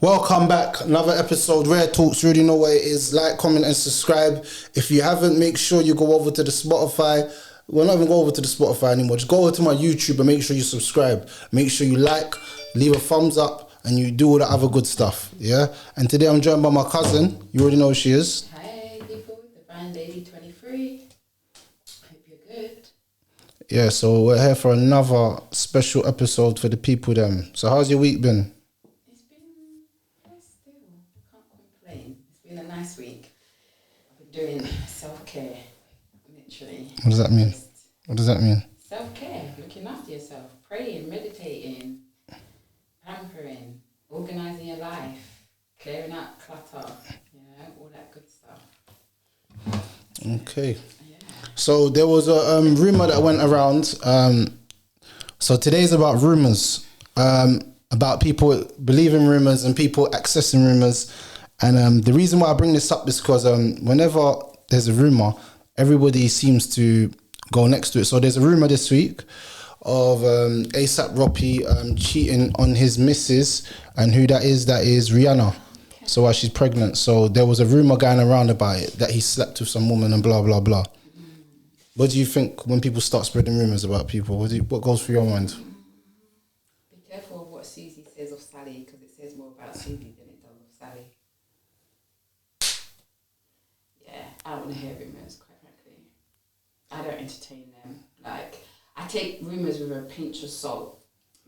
Welcome back. Another episode, Rare Talks. You already know what it is. Like, comment, and subscribe. If you haven't, make sure you go over to the Spotify. Well, not even go over to the Spotify anymore. Just go over to my YouTube and make sure you subscribe. Make sure you like, leave a thumbs up, and you do all the other good stuff. Yeah. And today I'm joined by my cousin. You already know who she is. Hi, people. The Fine Lady 23. Hope you're good. Yeah. So we're here for another special episode for the people. Them. So how's your week been? It's been nice still. I can't complain. It's been a nice week. I've been doing self-care, literally. What does that mean? What does that mean? Self-care, looking after yourself, praying, meditating, pampering, organising your life, clearing out clutter, all that good stuff. Okay. Yeah. So there was a rumor that went around. So today's about rumors, about people believing rumors and people accessing rumors. And the reason why I bring this up is because whenever there's a rumor, everybody seems to go next to it. So there's a rumor this week of ASAP Rocky cheating on his missus, and who that is Rihanna. So while she's pregnant, so there was a rumor going around about it that he slept with some woman and blah blah blah. What do you think when people start spreading rumors about people? What goes through your mind? Be careful of what Susie says of Sally, because it says more about Susie than it does of Sally. Yeah, I don't want to hear rumours, quite frankly. I don't entertain them. Like, I take rumours with a pinch of salt,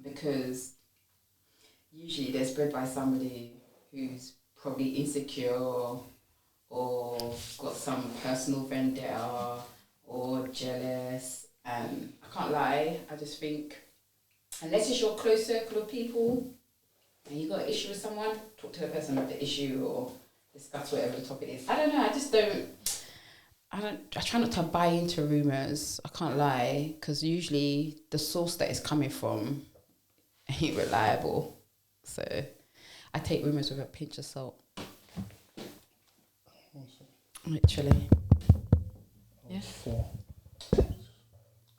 because usually they're spread by somebody who's probably insecure or got some personal vendetta or jealous. And I can't lie, I just think, unless it's your close circle of people and you got an issue with someone, talk to the person about the issue or discuss whatever the topic is. I don't know, I try not to buy into rumours, I can't lie, because usually the source that it's coming from ain't reliable. So I take rumours with a pinch of salt. Literally. Yeah.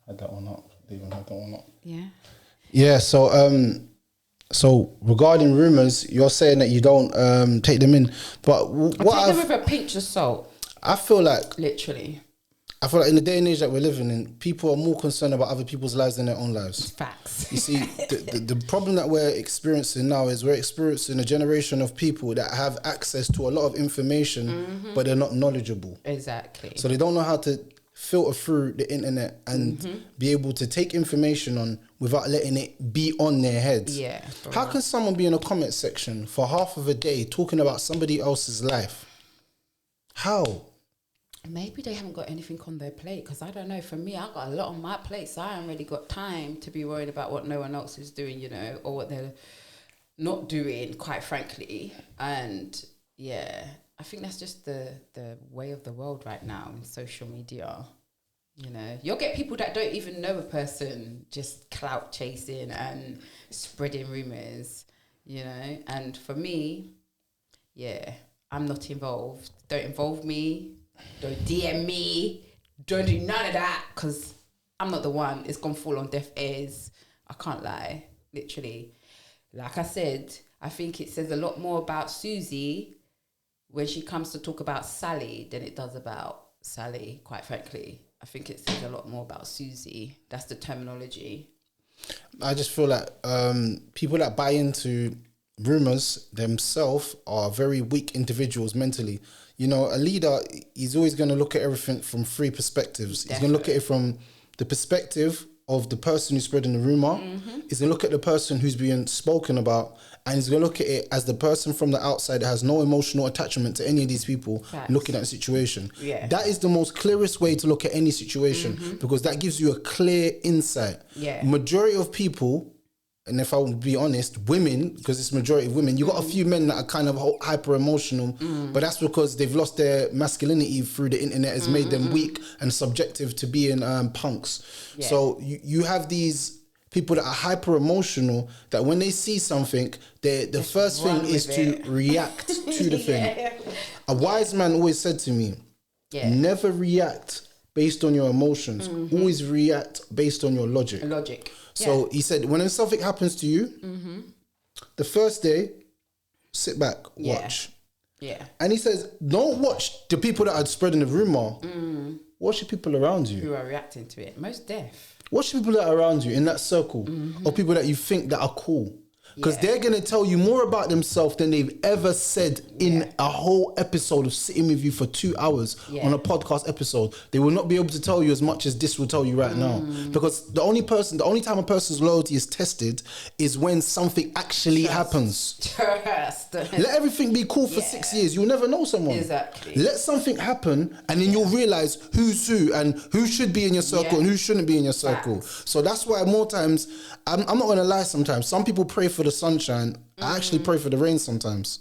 Had that one up. Even had that one up. Yeah. Yeah. So regarding rumors, you're saying that you don't take them in, but I take them with a pinch of salt. I feel like Literally. in the day and age that we're living in, people are more concerned about other people's lives than their own lives. Facts. You see, the problem that we're experiencing now is we're experiencing a generation of people that have access to a lot of information, but they're not knowledgeable. Exactly. So they don't know how to filter through the internet and be able to take information on without letting it be on their heads. Yeah. How can someone be in a comment section for half of a day talking about somebody else's life? How? Maybe they haven't got anything on their plate, because I don't know. For me, I've got a lot on my plate, so I haven't really got time to be worried about what no one else is doing, or what they're not doing, quite frankly. And yeah, I think that's just the way of the world right now in social media. You'll get people that don't even know a person just clout chasing and spreading rumours, And for me, yeah, I'm not involved. Don't involve me. Don't DM me. Don't do none of that, because I'm not the one. It's gonna fall on deaf ears. I can't lie. Literally. Like I said, I think it says a lot more about Susie when she comes to talk about Sally than it does about Sally, quite frankly. I think it says a lot more about Susie. That's the terminology. I just feel like people that buy into rumors themselves are very weak individuals mentally. A leader, he's always going to look at everything from three perspectives. Definitely. He's going to look at it from the perspective of the person who's spreading the rumor. He's going to look at the person who's being spoken about, and he's going to look at it as the person from the outside that has no emotional attachment to any of these people. Facts. Looking at the situation. Yeah. That is the most clearest way to look at any situation, because that gives you a clear insight. Yeah. Majority of people, and if I would be honest, women, because it's majority of women, you got a few men that are kind of hyper emotional, but that's because they've lost their masculinity through the internet. Has made them weak and subjective to being punks. Yeah. So you have these people that are hyper emotional, that when they see something, the first thing is to react to the thing. A wise man always said to me, never react based on your emotions. Always react based on your logic. So he said, when something happens to you, the first day, sit back, Yeah. watch. Yeah. And he says, don't watch the people that are spreading the rumor. Watch the people around you. Who are reacting to it? Most deaf. Watch the people that are around you in that circle of people that you think that are cool. Because they're going to tell you more about themselves than they've ever said in a whole episode of sitting with you for 2 hours on a podcast episode. They will not be able to tell you as much as this will tell you right now. Because the only time a person's loyalty is tested is when something actually happens. Trust. Let everything be cool for 6 years. You'll never know someone. Exactly. Let something happen and then you'll realize who's who and who should be in your circle and who shouldn't be in your circle. So that's why more times, I'm not going to lie sometimes. Some people pray for the sunshine. I actually pray for the rain sometimes.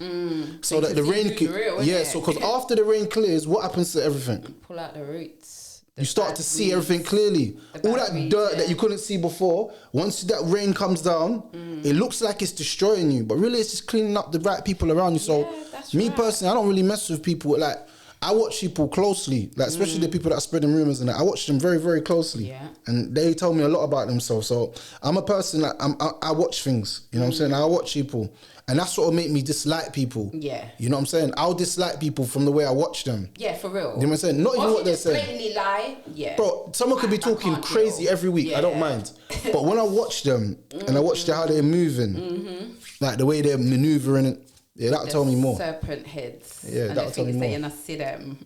So that the rain... so because after the rain clears, what happens to everything? Pull out the roots. You start to see everything clearly. All that dirt that you couldn't see before, once that rain comes down, it looks like it's destroying you. But really, it's just cleaning up the right people around you. So me personally, I don't really mess with people. Like, I watch people closely, like especially the people that are spreading rumors and that. I watch them very, very closely. Yeah. And they tell me a lot about themselves. So I'm a person that I watch things, you know what I'm saying? I watch people. And that's what will make me dislike people. Yeah. You know what I'm saying? I'll dislike people from the way I watch them. Yeah, for real. You know what I'm saying? Not even what they're saying. Blatantly lie. Yeah. Bro, someone could be talking crazy every week. I don't mind. But when I watch them and I watch how they're moving, like the way they're maneuvering, yeah, that'll tell me more. Serpent heads. Yeah, that'll tell me more. And I see them.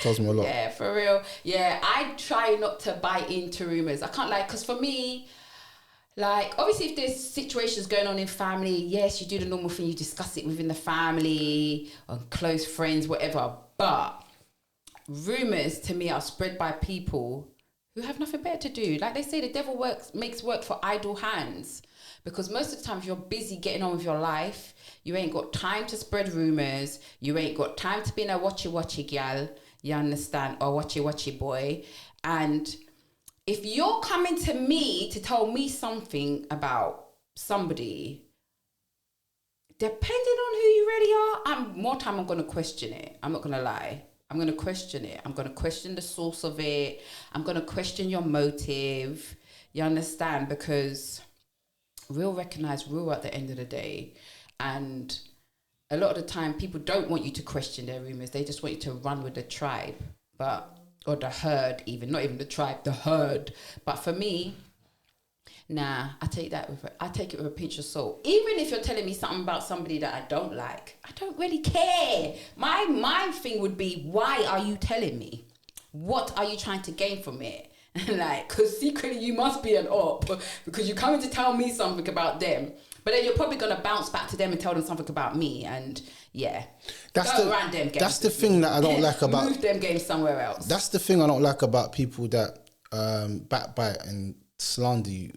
Tells me a lot. Yeah, for real. Yeah, I try not to buy into rumors. I can't lie, because for me, like, obviously if there's situations going on in family, yes, you do the normal thing, you discuss it within the family, or close friends, whatever. But rumors to me are spread by people who have nothing better to do. Like they say, the devil makes work for idle hands. Because most of the time, if you're busy getting on with your life, you ain't got time to spread rumors. You ain't got time to be in a watchy gal, you understand, or watchy boy. And if you're coming to me to tell me something about somebody, depending on who you really are, I'm going to question it. I'm not going to lie. I'm going to question it. I'm going to question the source of it. I'm going to question your motive. You understand? Because real recognize real at the end of the day. And a lot of the time, people don't want you to question their rumors. They just want you to run with the tribe, or the herd even. Not even the tribe, the herd. But for me, nah, I take it with a pinch of salt. Even if you're telling me something about somebody that I don't like, I don't really care. My thing would be, why are you telling me? What are you trying to gain from it? Like, because secretly you must be an op, because you're coming to tell me something about them, but then you're probably going to bounce back to them and tell them something about me. And yeah, that's the thing that I don't like about... Move them games somewhere else. That's the thing I don't like about people that backbite and slander you.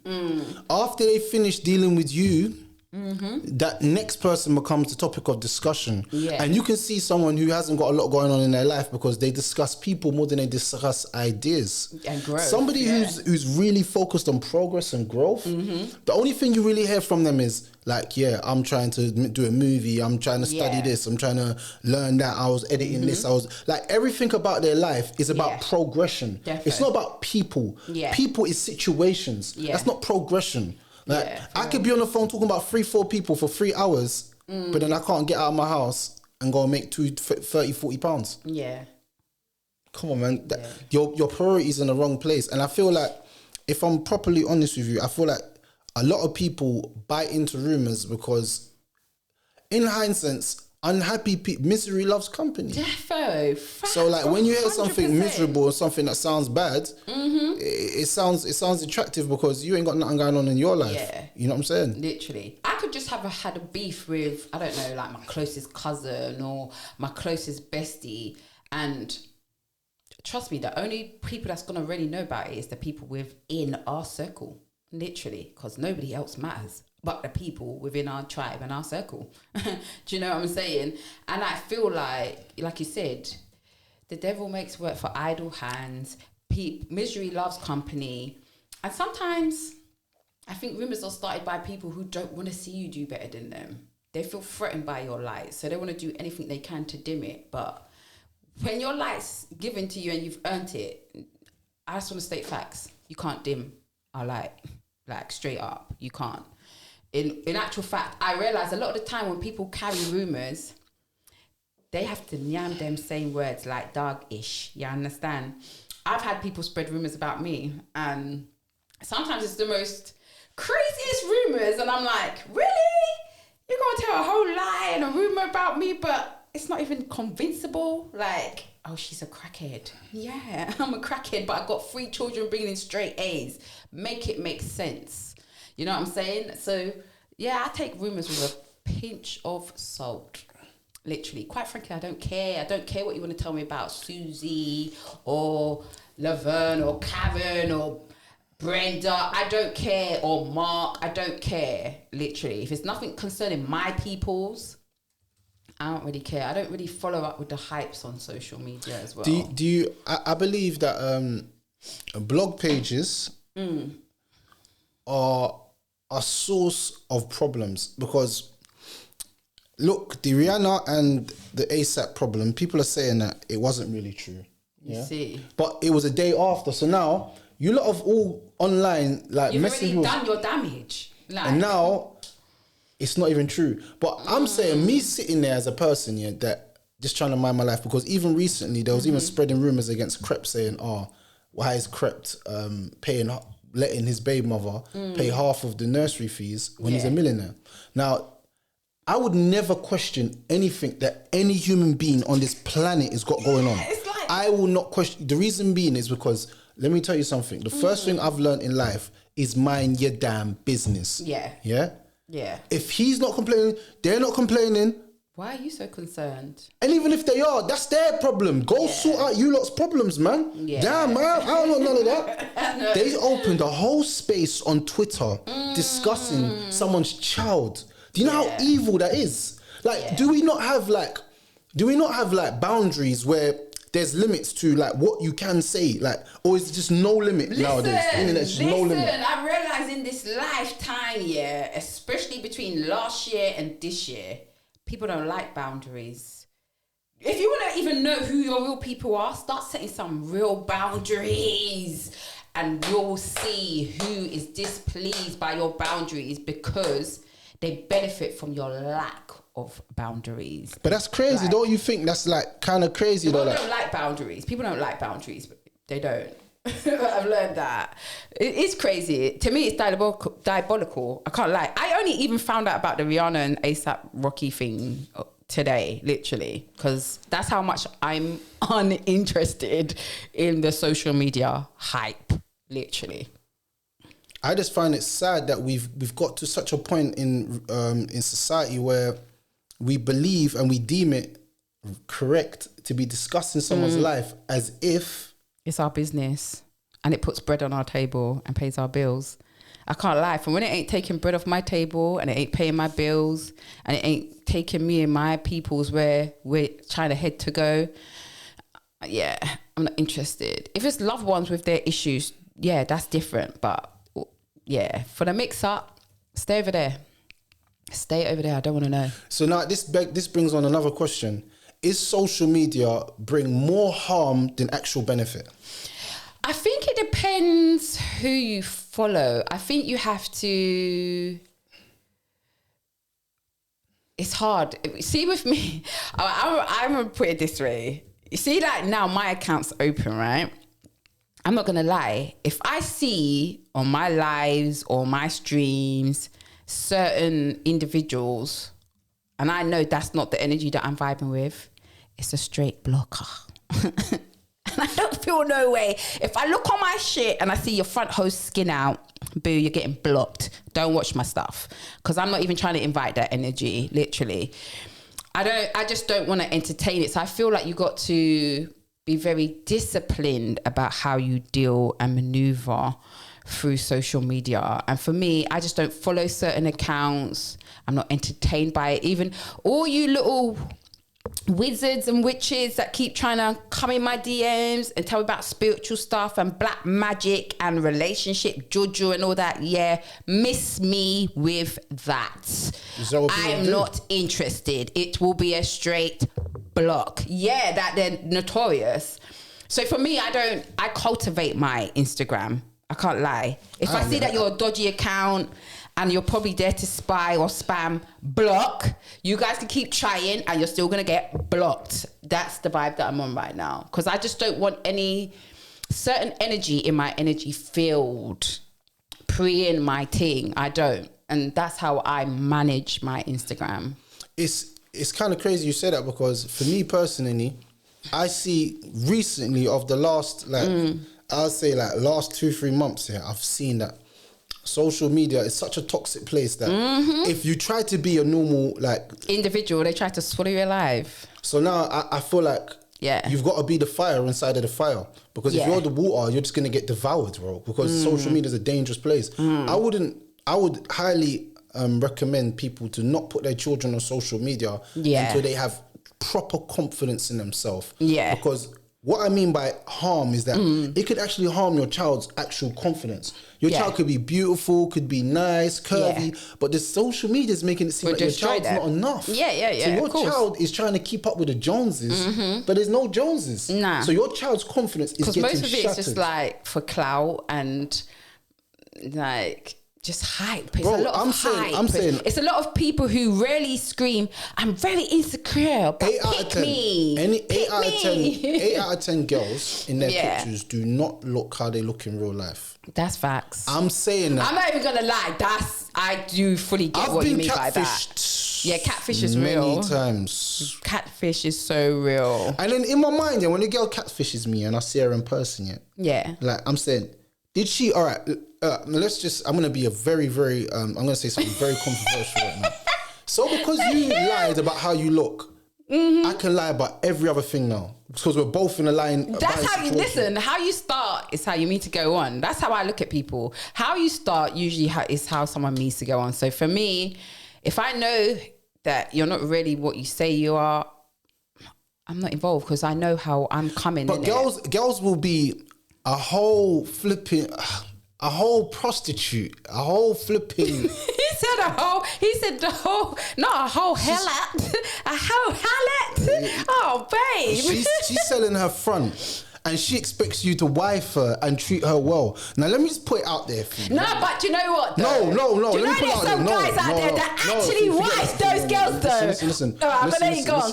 After they finish dealing with you, that next person becomes the topic of discussion. And you can see someone who hasn't got a lot going on in their life because they discuss people more than they discuss ideas and growth. Somebody who's really focused on progress and growth, the only thing you really hear from them is like, yeah, I'm trying to do a movie, I'm trying to study this, I'm trying to learn that, I was editing this, I was like, everything about their life is about progression. It's not about people. People is situations. That's not progression. Like, I could be on the phone talking about 3-4 people for 3 hours, but then I can't get out of my house and go and make 30-40 pounds. Yeah. Come on, man. Your priority's in the wrong place. And I feel like, if I'm properly honest with you, I feel like a lot of people bite into rumors because, in hindsight, unhappy people, misery loves company. Defo. So like when you hear something miserable or something that sounds bad, it sounds attractive because you ain't got nothing going on in your life. Yeah. You know what I'm saying? Literally. I could just have had a beef with, I don't know, like my closest cousin or my closest bestie, and trust me, the only people that's gonna really know about it is the people within our circle. Literally, because nobody else matters but the people within our tribe and our circle. Do you know what I'm saying? And I feel like you said, the devil makes work for idle hands. Misery loves company. And sometimes I think rumors are started by people who don't want to see you do better than them. They feel threatened by your light, so they want to do anything they can to dim it. But when your light's given to you and you've earned it, I just want to state facts. You can't dim our light. Like, straight up, you can't. in actual fact, I realise a lot of the time when people carry rumours, they have to yam them same words like dog-ish. You understand? I've had people spread rumours about me, and sometimes it's the most craziest rumours, and I'm like, really? You're going to tell a whole lie and a rumour about me, but it's not even convincible? Like, oh, she's a crackhead. Yeah, I'm a crackhead, but I've got 3 children bringing in straight A's. Make it make sense. You know what I'm saying? So, yeah, I take rumours with a pinch of salt. Literally. Quite frankly, I don't care. I don't care what you want to tell me about Susie or Laverne or Karen or Brenda. I don't care. Or Mark. I don't care. Literally. If it's nothing concerning my peoples, I don't really care. I don't really follow up with the hypes on social media as well. Do you I believe that blog pages are a source of problems, because look, the Rihanna and the ASAP problem, people are saying that it wasn't really true. You see. But it was a day after. So now, you lot of all online, like, you've messaging. already done your damage. Like, and now, it's not even true. But I'm saying, me sitting there as a person, yeah, that just trying to mind my life, because even recently, there was even spreading rumours against Crep saying, why is Crep letting his baby mother pay half of the nursery fees when he's a millionaire? Now, I would never question anything that any human being on this planet has got going on. It's like, I will not question. The reason being is because, let me tell you something. The first thing I've learned in life is mind your damn business. Yeah. Yeah? Yeah. If he's not complaining, they're not complaining. Why are you so concerned? And even if they are, that's their problem. Go sort out you lot's problems, man. Yeah. Damn, man. I don't know none of that. They opened a whole space on Twitter discussing someone's child. Do you know how evil that is? Like, do we not have boundaries where there's limits to like what you can say? Like, or is it just no limit nowadays? The internet's just no limit. I realised in this lifetime, especially between last year and this year, people don't like boundaries. If you want to even know who your real people are, start setting some real boundaries, and you'll see who is displeased by your boundaries because they benefit from your lack of boundaries. But that's crazy, don't you think? That's like kind of crazy, though. People don't like boundaries. People don't like boundaries, but they don't. I've learned that. It is crazy. To me, it's diabolical. I can't lie. I only even found out about the Rihanna and ASAP Rocky thing today, literally, because that's how much I'm uninterested in the social media hype, literally. I just find it sad that we've got to such a point in society where we believe and we deem it correct to be discussing someone's life as if it's our business and it puts bread on our table and pays our bills. I can't lie. From when it ain't taking bread off my table and it ain't paying my bills and it ain't taking me and my peoples where we're trying to head to go, I'm not interested. If it's loved ones with their issues, that's different. But for the mix up, stay over there. Stay over there. I don't want to know. So now this brings on another question. Is social media bring more harm than actual benefit? I think it depends who you follow. I think you have to... It's hard. See, with me, I'm going to put it this way. You see, like now my account's open, right? I'm not going to lie. If I see on my lives or my streams certain individuals and I know that's not the energy that I'm vibing with, it's a straight blocker. And I don't feel no way. If I look on my shit and I see your front hose skin out, boo, you're getting blocked. Don't watch my stuff. Because I'm not even trying to invite that energy, literally. I just don't want to entertain it. So I feel like you got to be very disciplined about how you deal and maneuver through social media. And for me, I just don't follow certain accounts. I'm not entertained by it. Even all you little wizards and witches that keep trying to come in my DMs and tell me about spiritual stuff and black magic and relationship juju and all that, miss me with that. I'm not interested. It will be a straight block. That they're notorious. So for me, I cultivate my Instagram. I can't lie. If I see that you're a dodgy account and you're probably there to spy or spam, block. You guys can keep trying and you're still going to get blocked. That's the vibe that I'm on right now. Because I just don't want any certain energy in my energy field pre-in my thing. I don't. And that's how I manage my Instagram. It's kind of crazy you say that, because for me personally, I see recently of the last, I'll say like last 2-3 months here, I've seen that social media is such a toxic place that if you try to be a normal like individual, they try to swallow you alive. So now I feel like you've got to be the fire inside of the fire, because if you're the water, you're just going to get devoured, bro, because social media is a dangerous place. I would highly recommend people to not put their children on social media until they have proper confidence in themselves. Because what I mean by harm is that it could actually harm your child's actual confidence. Your child could be beautiful, could be nice, curvy, but the social media is making it seem like your child's not enough. So your child is trying to keep up with the Joneses, but there's no Joneses. Nah. So your child's confidence is getting shattered. Because most of it is just like for clout and like just hype. It's Bro, a lot of hype. I'm saying it's a lot of people who really scream, I'm very insecure, but pick me. 8 out of 10 girls in their pictures do not look how they look in real life. That's facts. I'm saying that. I'm not even gonna lie. I do fully get what you mean by that. Yeah, catfish is real. Many times. Catfish is so real. And then in my mind, when a girl catfishes me and I see her in person, like I'm saying, did she? All right. Let's just. I'm gonna be a very, very. I'm gonna say something very controversial right now. So because you lied about how you look, I can lie about every other thing now, because we're both in a line. That's how you listen. How you start is how you mean to go on. That's how I look at people. How you start usually is how someone means to go on. So for me, if I know that you're not really what you say you are, I'm not involved, because I know how I'm coming. But girls will be a whole flipping. A whole prostitute, a whole flipping. He said the whole, not a whole hellat, a whole hellat. Oh, babe. She's selling her front, and she expects you to wife her and treat her well. Now, let me just put it out there for you. No, but you know what? Though? No. Do you know there's some guys out there that actually wife those girls, though? Listen. All right, I'm going to let you go on.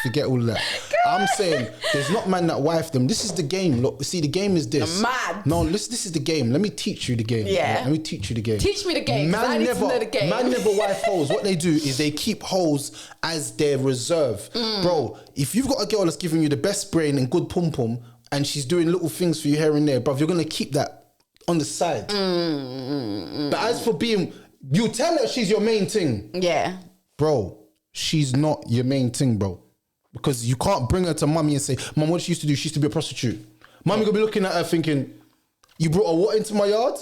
Forget all of that. I'm saying there's not man that wife them. This is the game. Look, see, the game is this. I'm mad. No, this is the game. Let me teach you the game. Yeah. Let me teach you the game. Teach me the game. Man never know the game. Man never wife hoes. What they do is they keep hoes as their reserve. Bro, if you've got a girl that's giving you the best brain and good pum pum, and she's doing little things for you here and there, bro, you're gonna keep that on the side. But as for being, you tell her she's your main thing. Yeah. Bro, she's not your main thing, bro. Because you can't bring her to mummy and say, Mum, what she used to do, she used to be a prostitute. Mummy gonna be looking at her thinking, you brought a what into my yard?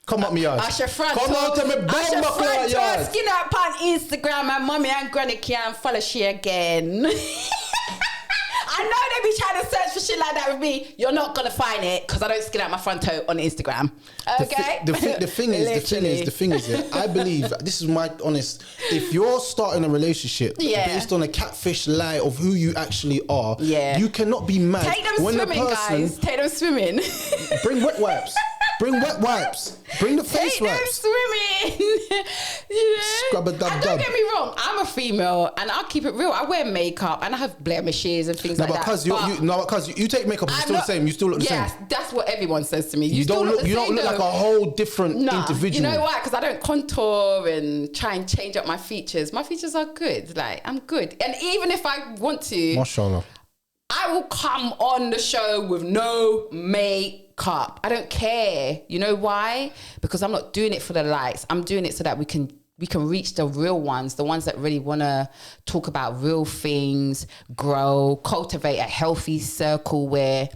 Come up my yard. Asha front Come out to me, Asha front door, skin up on Instagram, and mummy and granny can't follow she again. I know they be trying to search for shit like that with me. You're not gonna find it, because I don't skin out my front toe on Instagram. Okay. The thing is, yeah, I believe, this is my honest. If you're starting a relationship based on a catfish lie of who you actually are, you cannot be mad. Take them when swimming, guys. Take them swimming. Bring wet wipes. Bring wet wipes. Bring the face wipes. Take them swimming. And don't get me wrong, I'm a female and I'll keep it real. I wear makeup and I have blemishes and things like that. Because you take makeup, it's still the same. You still look the same. Yeah, that's what everyone says to me. You don't look like a whole different individual. You know why? Because I don't contour and try and change up my features. My features are good. Like, I'm good. And even if I want to, mashallah, I will come on the show with no makeup. I don't care. You know why? Because I'm not doing it for the likes. I'm doing it so that we can reach the real ones, the ones that really want to talk about real things, grow, cultivate a healthy circle where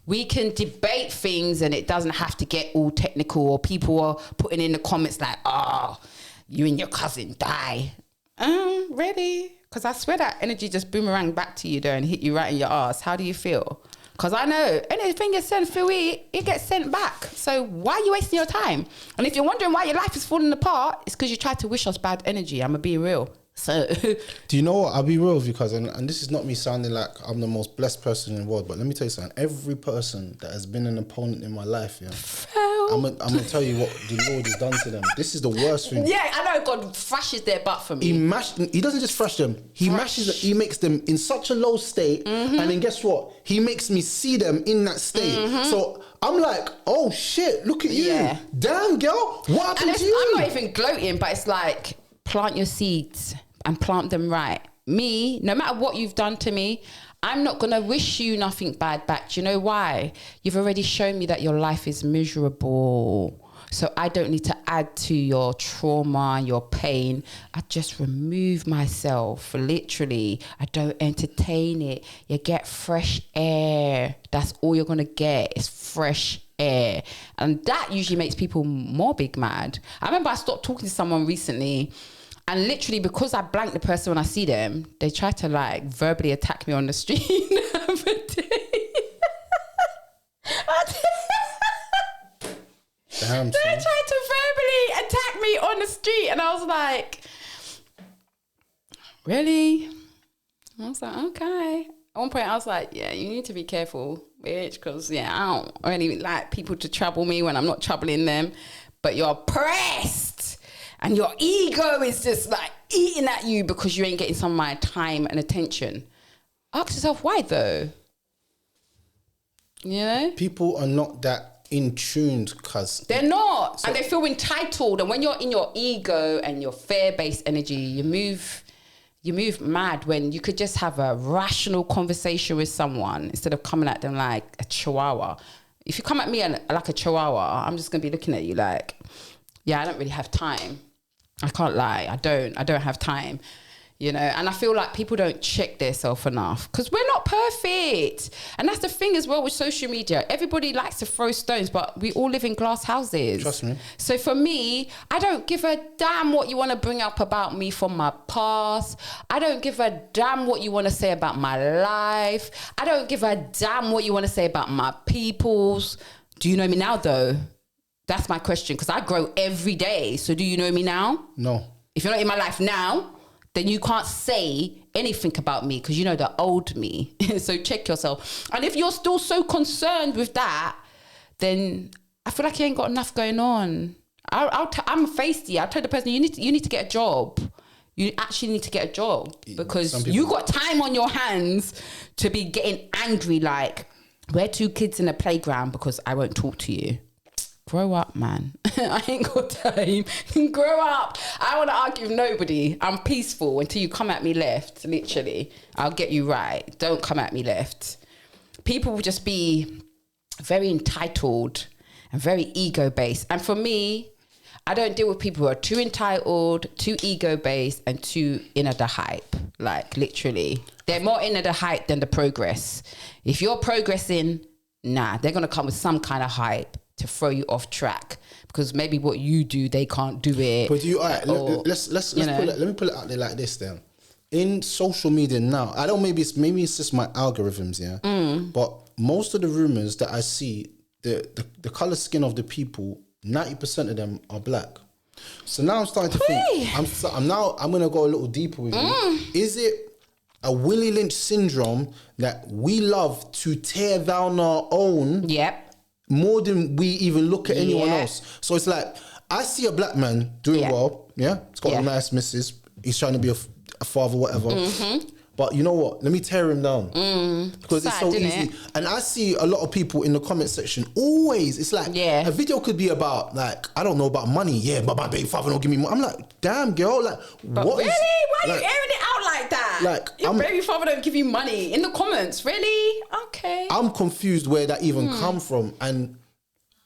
we can debate things and it doesn't have to get all technical, or people are putting in the comments like, oh, you and your cousin die. Really? Because I swear that energy just boomerang back to you there and hit you right in your ass. How do you feel? Because I know anything gets sent through it gets sent back. So why are you wasting your time? And if you're wondering why your life is falling apart, it's because you tried to wish us bad energy. I'm going to be real. So do you know what? I'll be real with you, cousin. And this is not me sounding like I'm the most blessed person in the world, but let me tell you something. Every person that has been an opponent in my life, real? I'm gonna tell you what the Lord has done to them. This is the worst thing. Yeah, I know God thrashes their butt for me. He doesn't just thrash them. He makes them in such a low state, and then guess what? He makes me see them in that state. So I'm like, oh shit, look at you. Yeah. Damn, girl, what happened to you? I'm not even gloating, but it's like, plant your seeds and plant them right. Me, no matter what you've done to me, I'm not going to wish you nothing bad back. Do you know why? You've already shown me that your life is miserable. So I don't need to add to your trauma, your pain. I just remove myself, literally. I don't entertain it. You get fresh air. That's all you're going to get is fresh air. And that usually makes people more big mad. I remember I stopped talking to someone recently, and literally because I blank the person when I see them, they try to like verbally attack me on the street the other day. Damn, They tried to verbally attack me on the street, and I was like, really? I was like, okay. At one point I was like, yeah, you need to be careful, bitch, because yeah, I don't really like people to trouble me when I'm not troubling them. But you're pressed and your ego is just like eating at you because you ain't getting some of my time and attention. Ask yourself why though. You know? People are not that in tuned, cuz They're not. And they feel entitled. And when you're in your ego and your fear-based energy, you move mad when you could just have a rational conversation with someone instead of coming at them like a chihuahua. If you come at me like a chihuahua, I'm just going to be looking at you like, yeah, I don't really have time. I can't lie. I don't have time. You know, and I feel like people don't check themselves enough because we're not perfect. And that's the thing as well with social media. Everybody likes to throw stones, but we all live in glass houses. Trust me. So for me, I don't give a damn what you want to bring up about me from my past. I don't give a damn what you want to say about my life. I don't give a damn what you want to say about my peoples. Do you know me now though? That's my question because I grow every day. So do you know me now? No. If you're not in my life now, then you can't say anything about me because you know the old me. So check yourself. And if you're still so concerned with that, then I feel like you ain't got enough going on. I'm feisty. I'll tell the person, you need to get a job. You actually need to get a job because you got time on your hands to be getting angry like, we're two kids in a playground because I won't talk to you. Grow up, man. I ain't got time. Grow up. I want to argue with nobody. I'm peaceful until you come at me left, literally. I'll get you right. Don't come at me left. People will just be very entitled and very ego-based. And for me, I don't deal with people who are too entitled, too ego-based, and too into the hype. Like, literally. They're more into the hype than the progress. If you're progressing, nah, they're going to come with some kind of hype to throw you off track because maybe what you do they can't do it. But you, all right, let's let me put it out there like this then. In social media now, I don't maybe it's just my algorithms, yeah. But most of the rumors that I see, the color skin of the people, 90% of them are black. So now I'm starting to think. I'm gonna go a little deeper with you. Is it a Willie Lynch syndrome that we love to tear down our own? Yep. More than we even look at anyone else. So it's like, I see a black man doing well, yeah? He's got a nice missus. He's trying to be a father, whatever. But you know what? Let me tear him down. Because it's so easy. And I see a lot of people in the comment section, always, it's like, a video could be about, like, I don't know, about money. Yeah, but my baby father don't give me money. I'm like, damn, girl, like, but what really? is... Why are you airing it out like that? Like, your baby father don't give you money in the comments, really? Okay. I'm confused where that even come from. And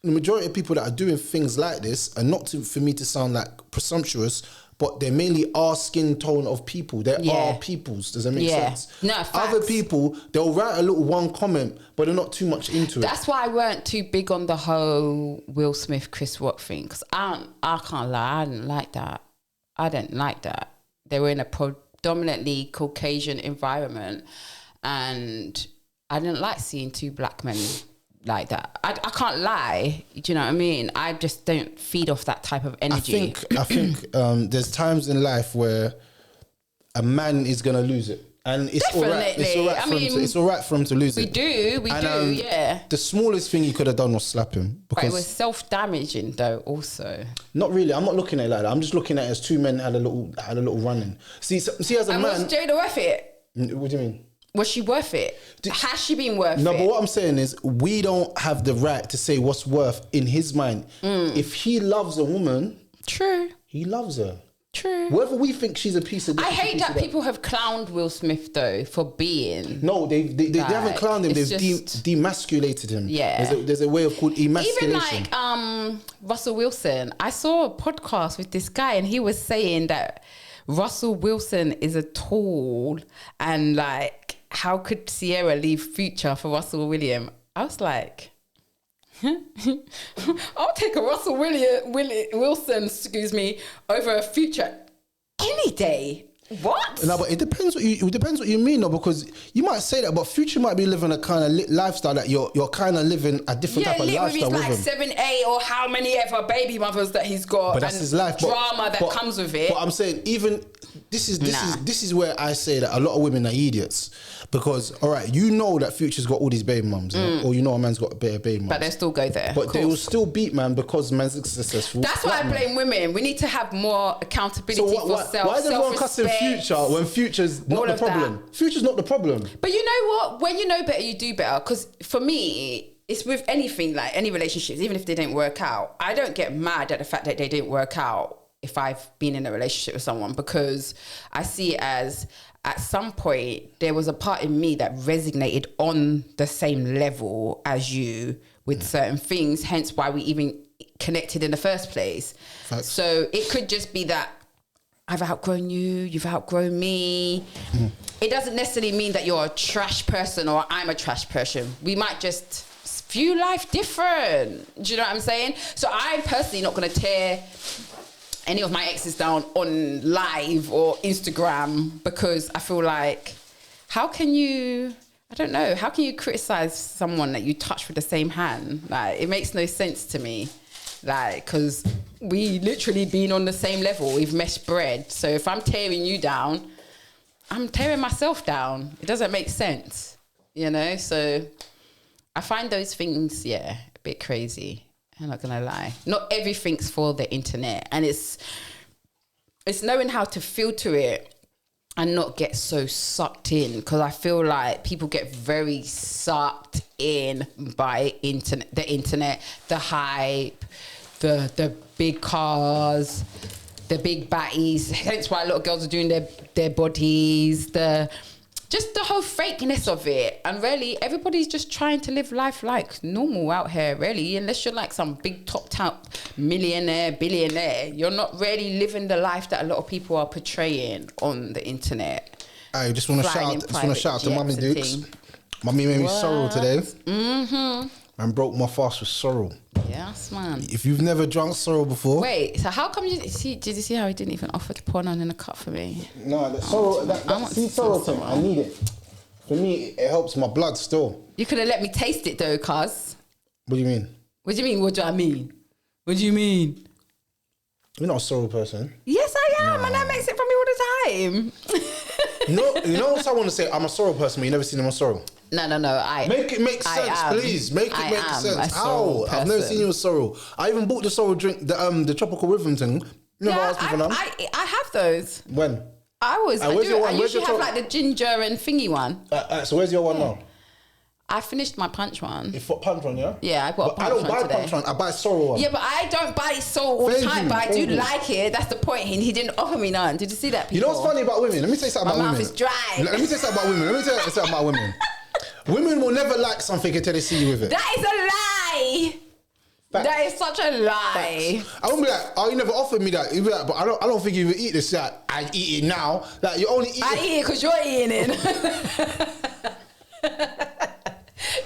the majority of people that are doing things like this, and not for me to sound like presumptuous, but they're mainly our skin tone of people. They're our peoples. Does that make sense? No, facts. Other people, they'll write a little one comment, but they're not too much into it. That's why I weren't too big on the whole Will Smith, Chris Rock thing. Because I can't lie, I didn't like that. They were in a predominantly Caucasian environment. And I didn't like seeing two black men like that. I can't lie. Do you know what I mean? I just don't feed off that type of energy. I think there's times in life where a man is going to lose it. And it's all right. Definitely. It's all right for him to lose We it. do, yeah. The smallest thing he could have done was slap him. But it Because was self-damaging though also. not really. I'm not looking at it like that. I'm just looking at it as two men had a little run-in. See, as a And man... was Jada worth it? What do you mean? Was she worth it? Has she been worth it? No, but what I'm saying is we don't have the right to say what's worth in his mind. If he loves a woman... True. He loves her. True. Whether we think she's a piece of this, I hate that people have clowned Will Smith though for being. No, they haven't clowned him. They've just, demasculated him. Yeah. There's a way of called emasculation. Even like Russell Wilson. I saw a podcast with this guy and he was saying that Russell Wilson is a tool and like how could Sierra leave Future for Russell William? I was like, I'll take a Russell Wilson, over a Future any day. What? No, but it depends what you mean, though, because you might say that, but Future might be living a kind of lifestyle that you're kind of living a different type of lifestyle with him. 7, 8, or how many ever baby mothers that he's got, But that's his life. Drama that comes with it. But I'm saying even this is where I say that a lot of women are idiots. Because, all right, you know that Future's got all these baby mums, yeah? Or you know a man's got a bit of baby mums. But they still go there. But they will still beat man because man's successful. That's why I blame women. We need to have more accountability for self. Why is everyone cussing Future when Future's not the problem? Future's not the problem. But you know what? When you know better, you do better. Because for me, it's with anything, like any relationships, even if they didn't work out, I don't get mad at the fact that they didn't work out if I've been in a relationship with someone, because I see it as at some point there was a part in me that resonated on the same level as you with certain things, hence why we even connected in the first place. Facts. So it could just be that I've outgrown you, you've outgrown me. It doesn't necessarily mean that you're a trash person or I'm a trash person. We might just view life different. Do you know what I'm saying? So I'm personally not going to tear any of my exes down on live or Instagram, because I feel like, how can you criticize someone that you touch with the same hand? Like, it makes no sense to me. Like, because we literally been on the same level, we've meshed bread. So if I'm tearing you down, I'm tearing myself down. It doesn't make sense, you know? So I find those things, a bit crazy. I'm not gonna lie. Not everything's for the internet, and it's knowing how to filter it and not get so sucked in. Because I feel like people get very sucked in by the internet, the hype, the big cars, the big baddies. Hence why a lot of girls are doing their bodies, just the whole fakeness of it. And really, everybody's just trying to live life like normal out here, really. Unless you're like some big top millionaire, billionaire, you're not really living the life that a lot of people are portraying on the internet. I just want to shout out to Mummy Dukes. Mummy made me sorrow today. Mm-hmm. Man broke my fast with sorrow. Yes, man. If you've never drunk sorrow before... Wait, so how come did you see how he didn't even offer to pour none in a cup for me? No, the sorrow thing, I need it. For me, it helps my blood still. You could have let me taste it though, cuz. What do you mean? What do you mean? What do I mean? What do you mean? You're not a sorrow person. Yes, I am, and that makes it for me all the time. You know what I want to say? I'm a sorrow person, but you never seen him on sorrow. No. Make it make sense, please. Make it make sense. How? I've never seen you with sorrow. I even bought the sorrow drink, the tropical rhythm thing. Never asked me for none. I have those. When? I usually have like the ginger and thingy one. So where's your one now? I finished my punch one. You bought punch one, yeah? Yeah, I bought a punch one today. I don't buy punch one, I buy sorrow one. Yeah, but I don't buy sorrow all the time, but I do like it. That's the point. He didn't offer me none. Did you see that, people? You know what's funny about women? Let me tell you something about women. My mouth is dry. Let me tell you something about women. Women will never like something until they see you with it. That is a lie. Facts. That is such a lie. Facts. I won't be like, oh, you never offered me that. You'd be like, but I don't think you even eat this. Like, I eat it now. Like, you only eat it. I eat it because you're eating it.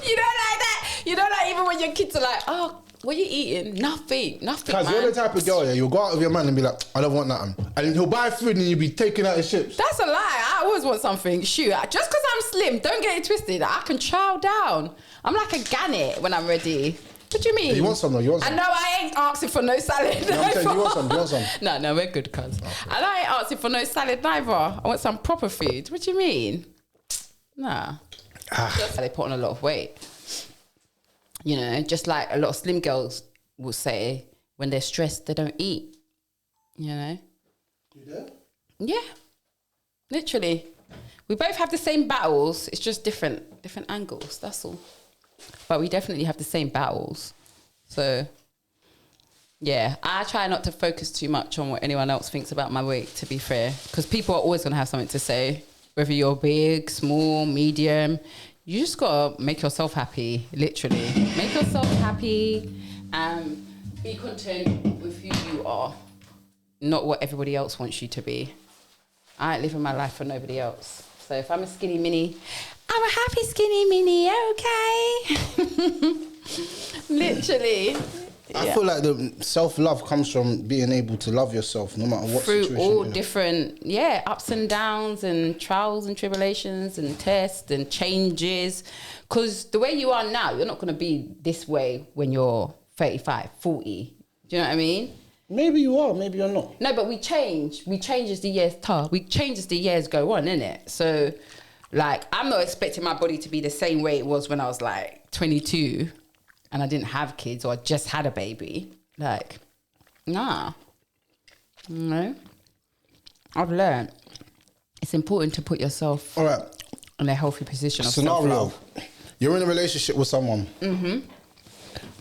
You don't like that? You don't like even when your kids are like, oh, what are you eating? Nothing, Because you're the type of girl, you'll go out with your man and be like, I don't want nothing. And he'll buy food and you'll be taking out his chips. That's a lie. I always want something. Shoot, just because I'm slim, don't get it twisted. I can chow down. I'm like a gannet when I'm ready. What do you mean? You want some though? You want some? I know I ain't asking for no salad. No, I'm saying, you want some? You want some? No, we're good, cuz. Okay. I know I ain't asking for no salad neither. I want some proper food. What do you mean? Nah. They put on a lot of weight. You know, just like a lot of slim girls will say, when they're stressed, they don't eat. You know? You there? Yeah. Literally. We both have the same battles. It's just different angles. That's all. But we definitely have the same battles. So, yeah. I try not to focus too much on what anyone else thinks about my weight, to be fair. Because people are always going to have something to say. Whether you're big, small, medium. You just got to make yourself happy, literally. Make yourself happy and be content with who you are. Not what everybody else wants you to be. I ain't living my life for nobody else. So if I'm a skinny mini, I'm a happy skinny mini, okay? Literally. I feel like the self-love comes from being able to love yourself no matter what Through situation all you're in. different, ups and downs and trials and tribulations and tests and changes. Because the way you are now, you're not going to be this way when you're 35, 40. Do you know what I mean? Maybe you are, maybe you're not. No, but we change. We change as the years we change as the years go on, innit? So, like, I'm not expecting my body to be the same way it was when I was like 22 and I didn't have kids or I just had a baby. Like, nah. No. I've learned it's important to put yourself All right. in a healthy position of Scenario. self-love. You're in a relationship with someone. Mm-hmm.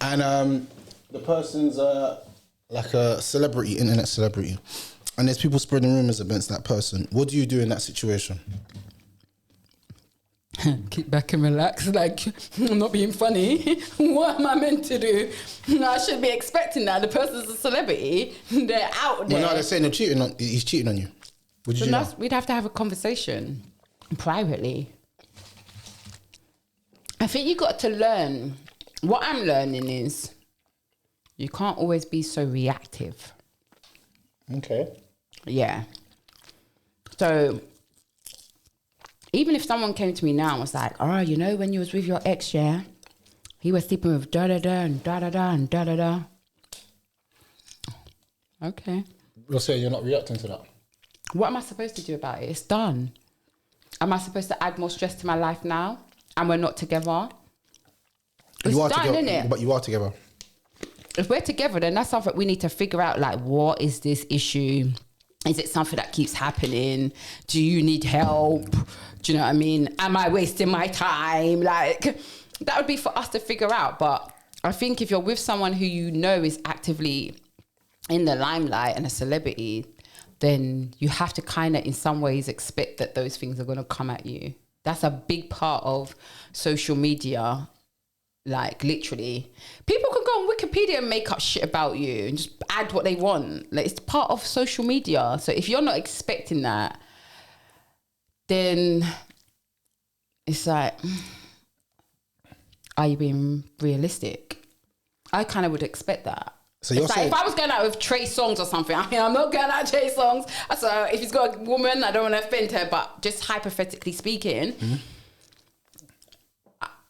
And the person's like a celebrity, internet celebrity. And there's people spreading rumours against that person. What do you do in that situation? Kick back and relax, like, I'm not being funny. What am I meant to do? I should be expecting that. The person's a celebrity. They're out there. Well, no, they're saying he's cheating on you. Would you do that? We'd have to have a conversation privately. I think you got to learn. What I'm learning is you can't always be so reactive. Okay. Yeah. So even if someone came to me now and was like, oh, you know, when you was with your ex, yeah, he was sleeping with da-da-da and da-da-da and da-da-da. Okay. You're saying you're not reacting to that? What am I supposed to do about it? It's done. Am I supposed to add more stress to my life now? And we're not together? It's You are done, together, innit? but you are together. If we're together, then that's something we need to figure out, like, what is this issue? Is it something that keeps happening? Do you need help? Do you know what I mean? Am I wasting my time? Like, that would be for us to figure out. But I think if you're with someone who you know is actively in the limelight and a celebrity, then you have to kind of in some ways expect that those things are going to come at you. That's a big part of social media. Like, literally, people can go on Wikipedia and make up shit about you and just add what they want. Like, it's part of social media. So if you're not expecting that, then it's like, are you being realistic? I kind of would expect that. So you're It's like saying, if I was going out with Trey Songz or something, I mean, I'm not going out with Trey Songz. So if he's got a woman, I don't want to offend her, but just hypothetically speaking,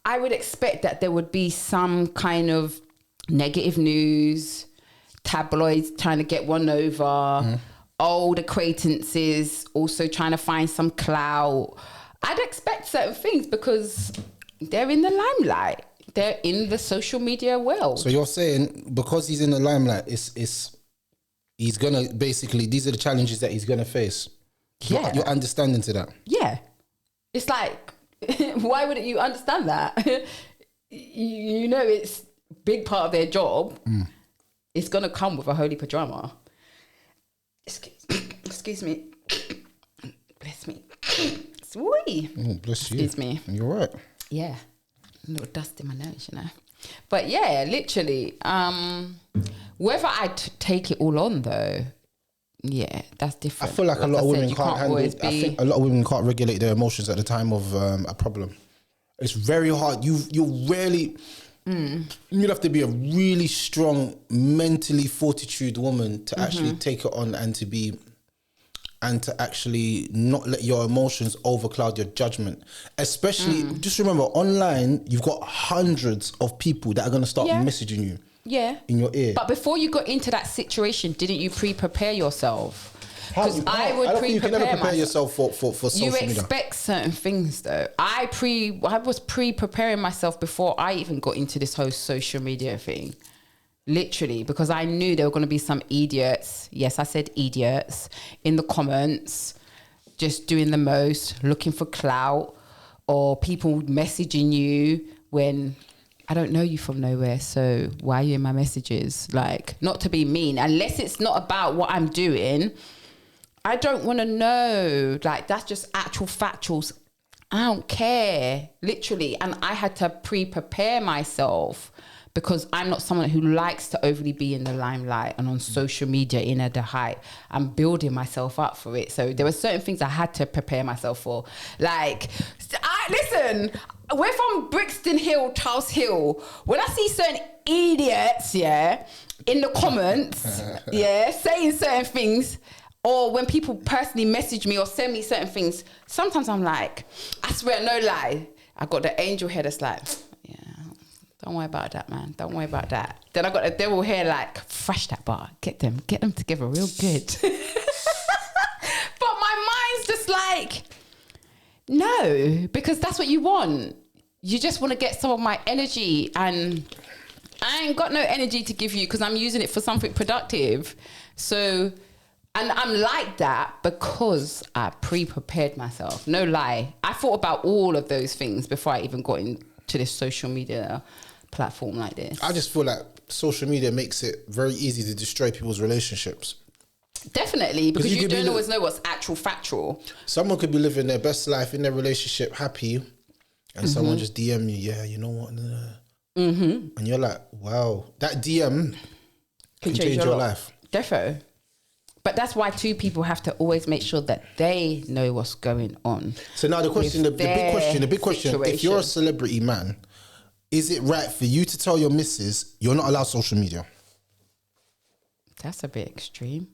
I would expect that there would be some kind of negative news, tabloids trying to get one over, old acquaintances also trying to find some clout. I'd expect certain things because they're in the limelight. They're in the social media world. so you're saying because he's in the limelight, he's gonna basically, these are the challenges that he's gonna face. Yeah. You're understanding to that. Yeah. It's like, why wouldn't you understand that? You know, it's a big part of their job. It's going to come with a holy pajama. Excuse me. Bless me. Sweet. Oh, bless you. Excuse me. You're right. Yeah. A little dust in my nose, you know. But yeah, literally. Whether I take it all on though, yeah, that's I different. feel like a lot of women you can't handle. always I think a lot of women can't regulate their emotions at the time of a problem. It's very hard. You rarely. You'd have to be a really strong, mentally fortitude woman to actually take it on and to be and to actually not let your emotions overcloud your judgment. Especially, just remember, online, you've got hundreds of people that are going to start messaging you. Yeah. In your ear. But before you got into that situation, didn't you pre-prepare yourself? Because I don't think you can never prepare yourself for social media. You expect certain things though. I was pre-preparing myself before I even got into this whole social media thing. Literally, because I knew there were going to be some idiots. Yes, I said idiots in the comments, just doing the most, looking for clout, or people messaging you when I don't know you from nowhere. So why are you in my messages? Like, not to be mean, unless it's not about what I'm doing. I don't want to know. Like, that's just actual factuals. I don't care, literally. And I had to pre-prepare myself because I'm not someone who likes to overly be in the limelight and on social media in at the height. I'm building myself up for it. So there were certain things I had to prepare myself for. Like, listen, we're from Brixton Hill, Charles Hill. When I see certain idiots, in the comments, saying certain things, or when people personally message me or send me certain things, sometimes I'm like, I swear, no lie, I got the angel head that's like, don't worry about that, man. Don't worry about that. Then I got the devil hair like, fresh that bar. Get them together real good. But my mind's just like, no, because that's what you want. You just want to get some of my energy, and I ain't got no energy to give you because I'm using it for something productive. So, and I'm like that because I pre-prepared myself. No lie. I thought about all of those things before I even got into this social media platform like this. I just feel like social media makes it very easy to destroy people's relationships. Definitely, because you don't always know what's actual factual. Someone could be living their best life in their relationship, happy, and someone just DM you, you know what? And you're like, wow, that DM can change your life. Defo. But that's why two people have to always make sure that they know what's going on. So now the big question, if you're a celebrity man, is it right for you to tell your missus you're not allowed social media? That's a bit extreme.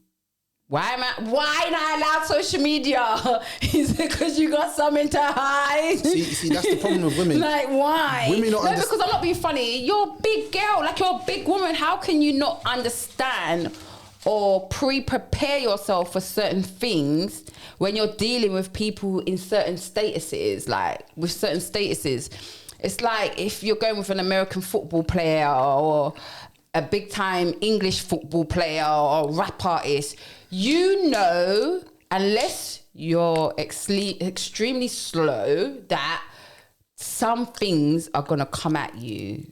Why not allowed social media? Is it because you got something to hide? See, that's the problem with women. Like, why? Women don't because I'm not being funny. You're a big girl, like you're a big woman. How can you not understand or pre-prepare yourself for certain things when you're dealing with people in certain statuses? Like, with certain statuses, it's like if you're going with an American football player or a big time English football player or rap artist, you know, unless you're extremely slow, that some things are going to come at you.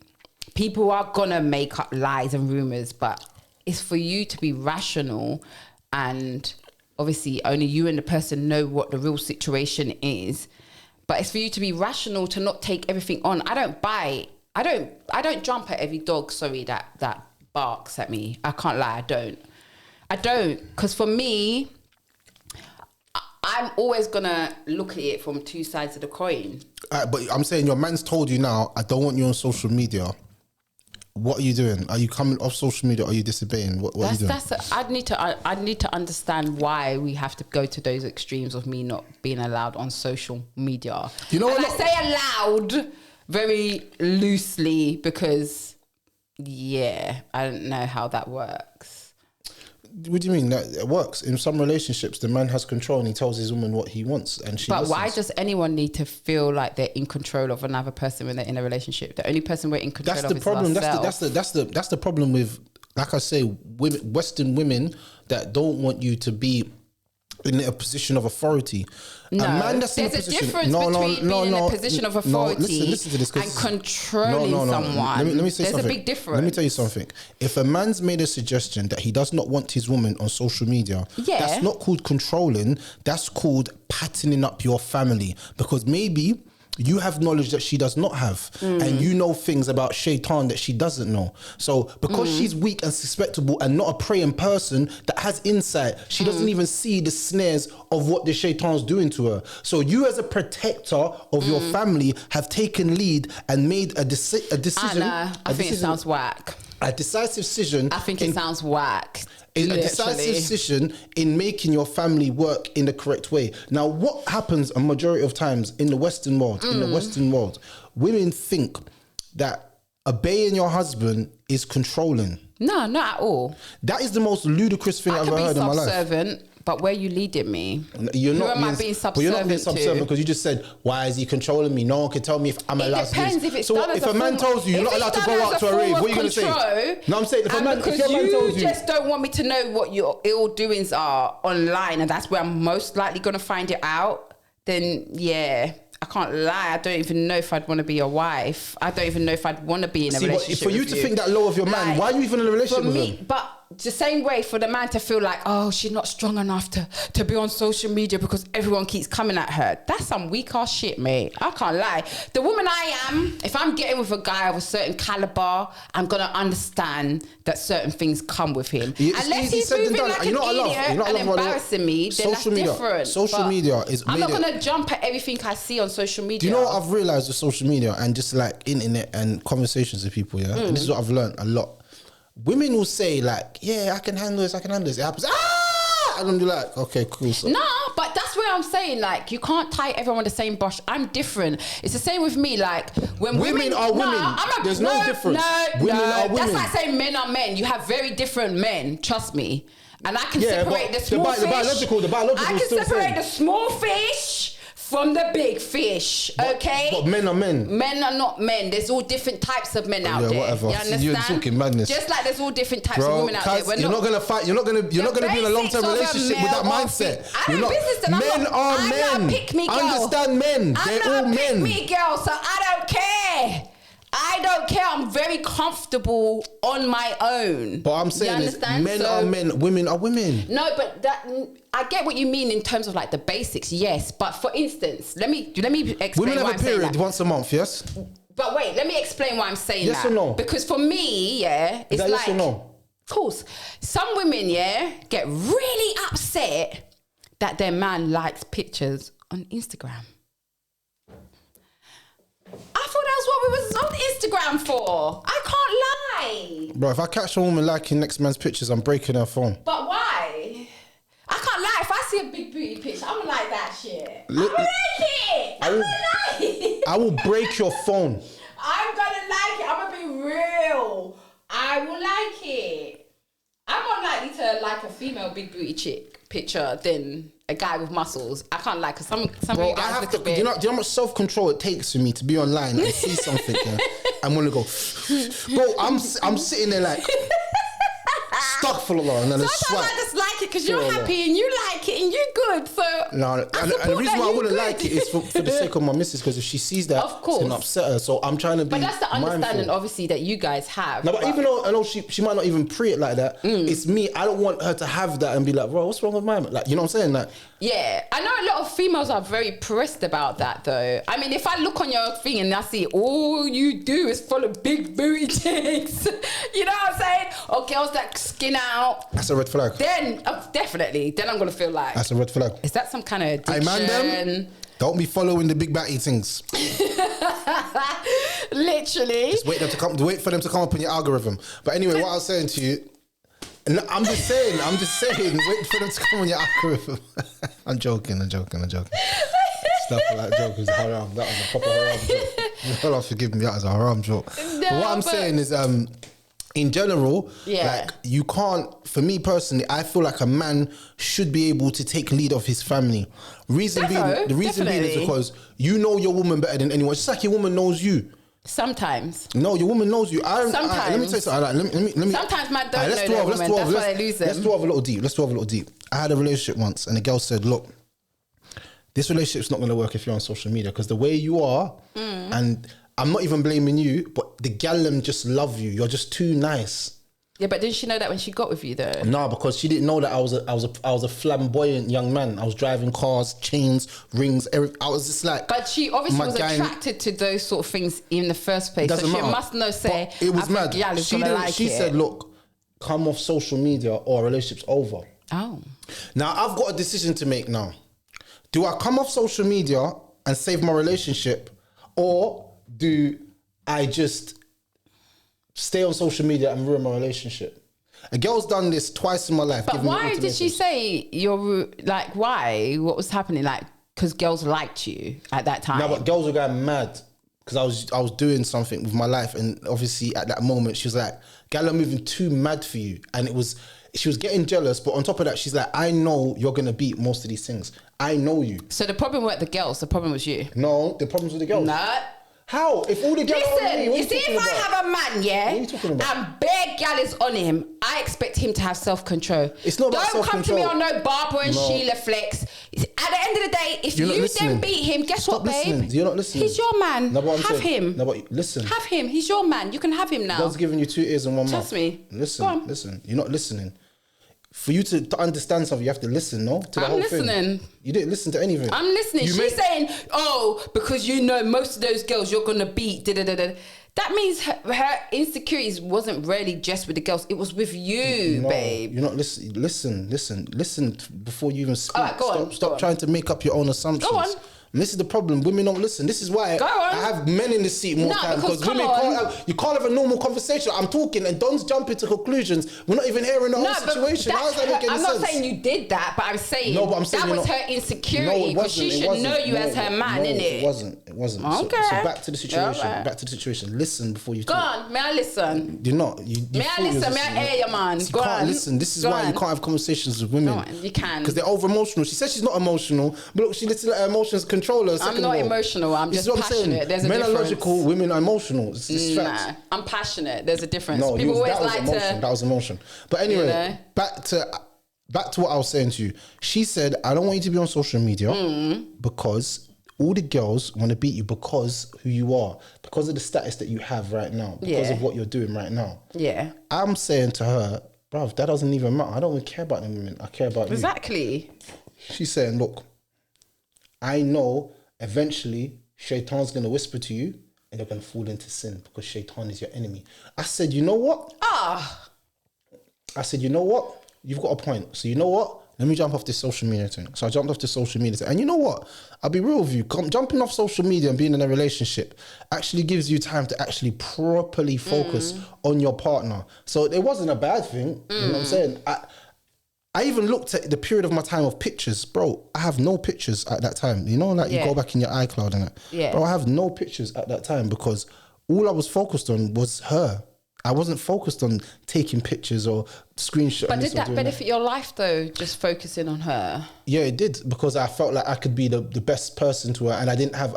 People are going to make up lies and rumors, but it's for you to be rational, and obviously only you and the person know what the real situation is. But it's for you to be rational, to not take everything on. I don't bite. I don't jump at every dog, that barks at me. I can't lie, I don't. Because for me, I'm always going to look at it from two sides of the coin. But I'm saying your man's told you now, I don't want you on social media. What are you doing? Are you coming off social media? Or are you disobeying? What are you doing? I'd need to understand why we have to go to those extremes of me not being allowed on social media. You know, and I say allowed very loosely because, I don't know how that works. What do you mean? That it works in some relationships. The man has control and he tells his woman what he wants, and she. But listens. Why does anyone need to feel like they're in control of another person when they're in a relationship? The only person we're in control of is ourselves. That's the problem with, like I say, women, Western women that don't want you to be in a position of authority. No, there's a difference between being in a position of authority listen to this, and controlling someone. Let me say there's something. A big difference. Let me tell you something. If a man's made a suggestion that he does not want his woman on social media, that's not called controlling. That's called patterning up your family, because maybe you have knowledge that she does not have, and you know things about Shaitan that she doesn't know. So because she's weak and susceptible and not a praying person that has insight, she doesn't even see the snares of what the Shaitan's doing to her. So you, as a protector of your family, have taken lead and made a decision. I think it sounds whack. A decisive decision. I think it sounds whack. a decisive decision in making your family work in the correct way. Now, what happens a majority of times in the Western world, women think that obeying your husband is controlling. No, not at all. That is the most ludicrous thing I've ever heard in my life. Subservient, but where you leading me? You're not Who am I being subservient to? You're not being subservient because you just said, why is he controlling me? No one can tell me if I'm allowed to do this. It depends if it's so done if as a man tells you you're not allowed to go out to a rave, what are you going to say? No, I'm saying if your man tells you... you just don't want me to know what your ill doings are online, and that's where I'm most likely going to find it out, then yeah... I can't lie. I don't even know if I'd want to be a wife. I don't even know if I'd want to be in a relationship. For you to think that low of your man, why are you even in a relationship with him? But the same way for the man to feel like, oh, she's not strong enough to be on social media because everyone keeps coming at her. That's some weak ass shit, mate. I can't lie. The woman I am, if I'm getting with a guy of a certain caliber, I'm going to understand that certain things come with him. Unless he's moving like an idiot and embarrassing me, then that's different. Social media is... I'm not going to jump at everything I see on social media. Do you know what I've realised with social media and just like internet and conversations with people, yeah? And this is what I've learned a lot. Women will say like, yeah, I can handle this. It happens. And I'm like, okay, cool. So. No, but that's where I'm saying, like, you can't tie everyone with the same brush. I'm different. It's the same with me. Like, when women are women. There's no difference. Women are women. That's like saying men are men. You have very different men. Trust me. And I can separate the small fish. The biological I can separate the small fish from the big fish, okay? But men are men. Men are not men. There's all different types of men out there. Whatever. You understand? You're talking madness. Just like there's all different types of women out there. You're not gonna fight. You're not gonna be in a long-term relationship with that mindset. I don't business that. Men are men. I'm not pick me girl. Understand men. They're all men. I'm not pick me girl, so I don't care. I don't care. I'm very comfortable on my own. But I'm saying is men are men, women are women. No, but I get what you mean in terms of like the basics, yes. But for instance, let me explain. Women have a period once a month, yes. But wait, let me explain why I'm saying that. Yes or no? Because for me, yeah, it's like, yes or no? Of course, some women, yeah, get really upset that their man likes pictures on Instagram. I thought that's what we was on Instagram for. I can't lie. Bro, if I catch a woman liking next man's pictures, I'm breaking her phone. But why? I can't lie. If I see a big booty picture, I'm gonna like that shit. I'm gonna like it. I'm gonna like it. I will break your phone. I'm gonna like it. I'm gonna be real. I will like it. I'm more likely to like a female big booty chick picture than a guy with muscles. I can't like, because some of you guys look a bit... Do you know how much self-control it takes for me to be online and see something, yeah? I'm gonna go... Bro, I'm sitting there like... stuck full of love, and then sometimes I just like it because you're happy and you like it and you're good. So no, and the reason why I wouldn't like it is for the sake of my missus, because if she sees that, of course, it's gonna upset her. So I'm trying to be. But that's the understanding, mindful. Obviously, that you guys have. No, but even though I know she might not even pre it like that, it's me. I don't want her to have that and be like, bro, what's wrong with my man? Like, you know what I'm saying? Like, yeah, I know a lot of females are very pressed about that, though. I mean, if I look on your thing and I see all you do is follow big booty chicks, you know what I'm saying? Or girls that skin out. That's a red flag. Then, definitely, then I'm going to feel like... That's a red flag. Is that some kind of addiction? I man them. Don't be following the big batty things. Literally. Just wait for them to come up in your algorithm. But anyway, what I was saying to you... No, I'm just saying, wait for them to come on your algorithm. I'm joking. Stuff like that joke was haram. That was a proper haram joke. Allah forgive me, that was a haram joke. No, but what I'm saying is, in general, like, you can't, for me personally, I feel like a man should be able to take lead of his family. The reason being is because you know your woman better than anyone. It's just like your woman knows you. Sometimes. No, your woman knows you. Sometimes. Let me tell you something. Let me. Sometimes man don't know their woman. That's why they lose them. Let's delve a little deep. I had a relationship once and the girl said, look, this relationship's not going to work if you're on social media, because the way you are, and I'm not even blaming you, but the gal just love you. You're just too nice. Yeah, but didn't she know that when she got with you though? No, because she didn't know that I was a flamboyant young man. I was driving cars, chains, rings, everything. I was just like... But she obviously was attracted to those sort of things in the first place. Doesn't matter. She must know, say, but it was mad. She said, look, come off social media or relationship's over. Oh. Now, I've got a decision to make now. Do I come off social media and save my relationship, or do I just stay on social media and ruin my relationship? A girl's done this twice in my life. But why did she say like, why? What was happening? Like, because girls liked you at that time. No, but girls were going mad because I was doing something with my life, and obviously at that moment she was like, "Gal, I'm moving too mad for you," and she was getting jealous. But on top of that, she's like, "I know you're gonna beat most of these things. I know you." So the problem weren't the girls. The problem was you. No, the problem's with the girls. No. How? If all the girls are on me, what you see, if I have a man, yeah, what are you talking about? and bare gal is on him, I expect him to have self-control. It's not about Don't come to me self-control. on no Barbara and Sheila flex. At the end of the day, if You're not you listening. then beat him, guess Stop what, babe? listening. You're not listening. He's your man. No, but I'm have saying- him. No, but listen. Have him. He's your man. You can have him now. God's giving you 2 ears and 1 mouth. Trust me. Listen, Go on. listen. You're not listening. For you to understand something, you have to listen, no? To the I'm whole listening. thing. You didn't listen to anything. I'm listening. She's saying, "Oh, because you know most of those girls you're gonna beat." Da, da, da, da. That means her insecurities wasn't really just with the girls; it was with you, No, babe. You're not listening. Listen before you even speak. All right, go on, Stop go on. trying to make up your own assumptions. Go on. And this is the problem. Women don't listen. This is why Go on. I have men in the seat more No, time because because women come on. you can't have a normal conversation. I'm talking and Don's jumping to conclusions. We're not even hearing the whole but situation. How does that make any I'm sense? not saying you did that, but I'm saying, No, but I'm saying that you're was not- her insecurity because she should know you as her man, innit? It wasn't. It wasn't. Okay. So back to the situation. Alright. Back to the situation. Listen before you Go talk. on, may I listen? You're not. You May I thought you was listen? May I listening. air your man? You Go can't on. listen. This is Go why you on. can't have conversations with women. Go on, you can. Because they're over emotional. She says she's not emotional, but look, she lets her emotions control her. I'm not emotional. I'm This just is what I'm saying. passionate. There's a Men difference. are logical, women are emotional. It's facts. Nah, I'm passionate. There's a difference. No, People always that was like emotion. to. That was emotion. But anyway, You know? back to what I was saying to you. She said, "I don't want you to be on social media because all the girls want to beat you because who you are, because of the status that you have right now, because Yeah. of what you're doing right now." Yeah, I'm saying to her, bruv, that doesn't even matter. I don't even care about them women. I care about you. exactly. She's saying, look, I know eventually Shaitan's going to whisper to you and you're going to fall into sin because Shaitan is your enemy. I said, you know what? I said, you know what? You've got a point. So you know what? Let me jump off this social media thing. So I jumped off the social media thing. And you know what? I'll be real with you. Jumping off social media and being in a relationship actually gives you time to actually properly focus on your partner. So it wasn't a bad thing. You know what I'm saying? I even looked at the period of my time of pictures. Bro, I have no pictures at that time. You know, like you Yeah. go back in your iCloud and that. Yeah. Bro, I have no pictures at that time because all I was focused on was her. I wasn't focused on taking pictures or screenshotting. But this did or that doing benefit your life though? Just focusing on her. Yeah, it did because I felt like I could be the best person to her and I didn't have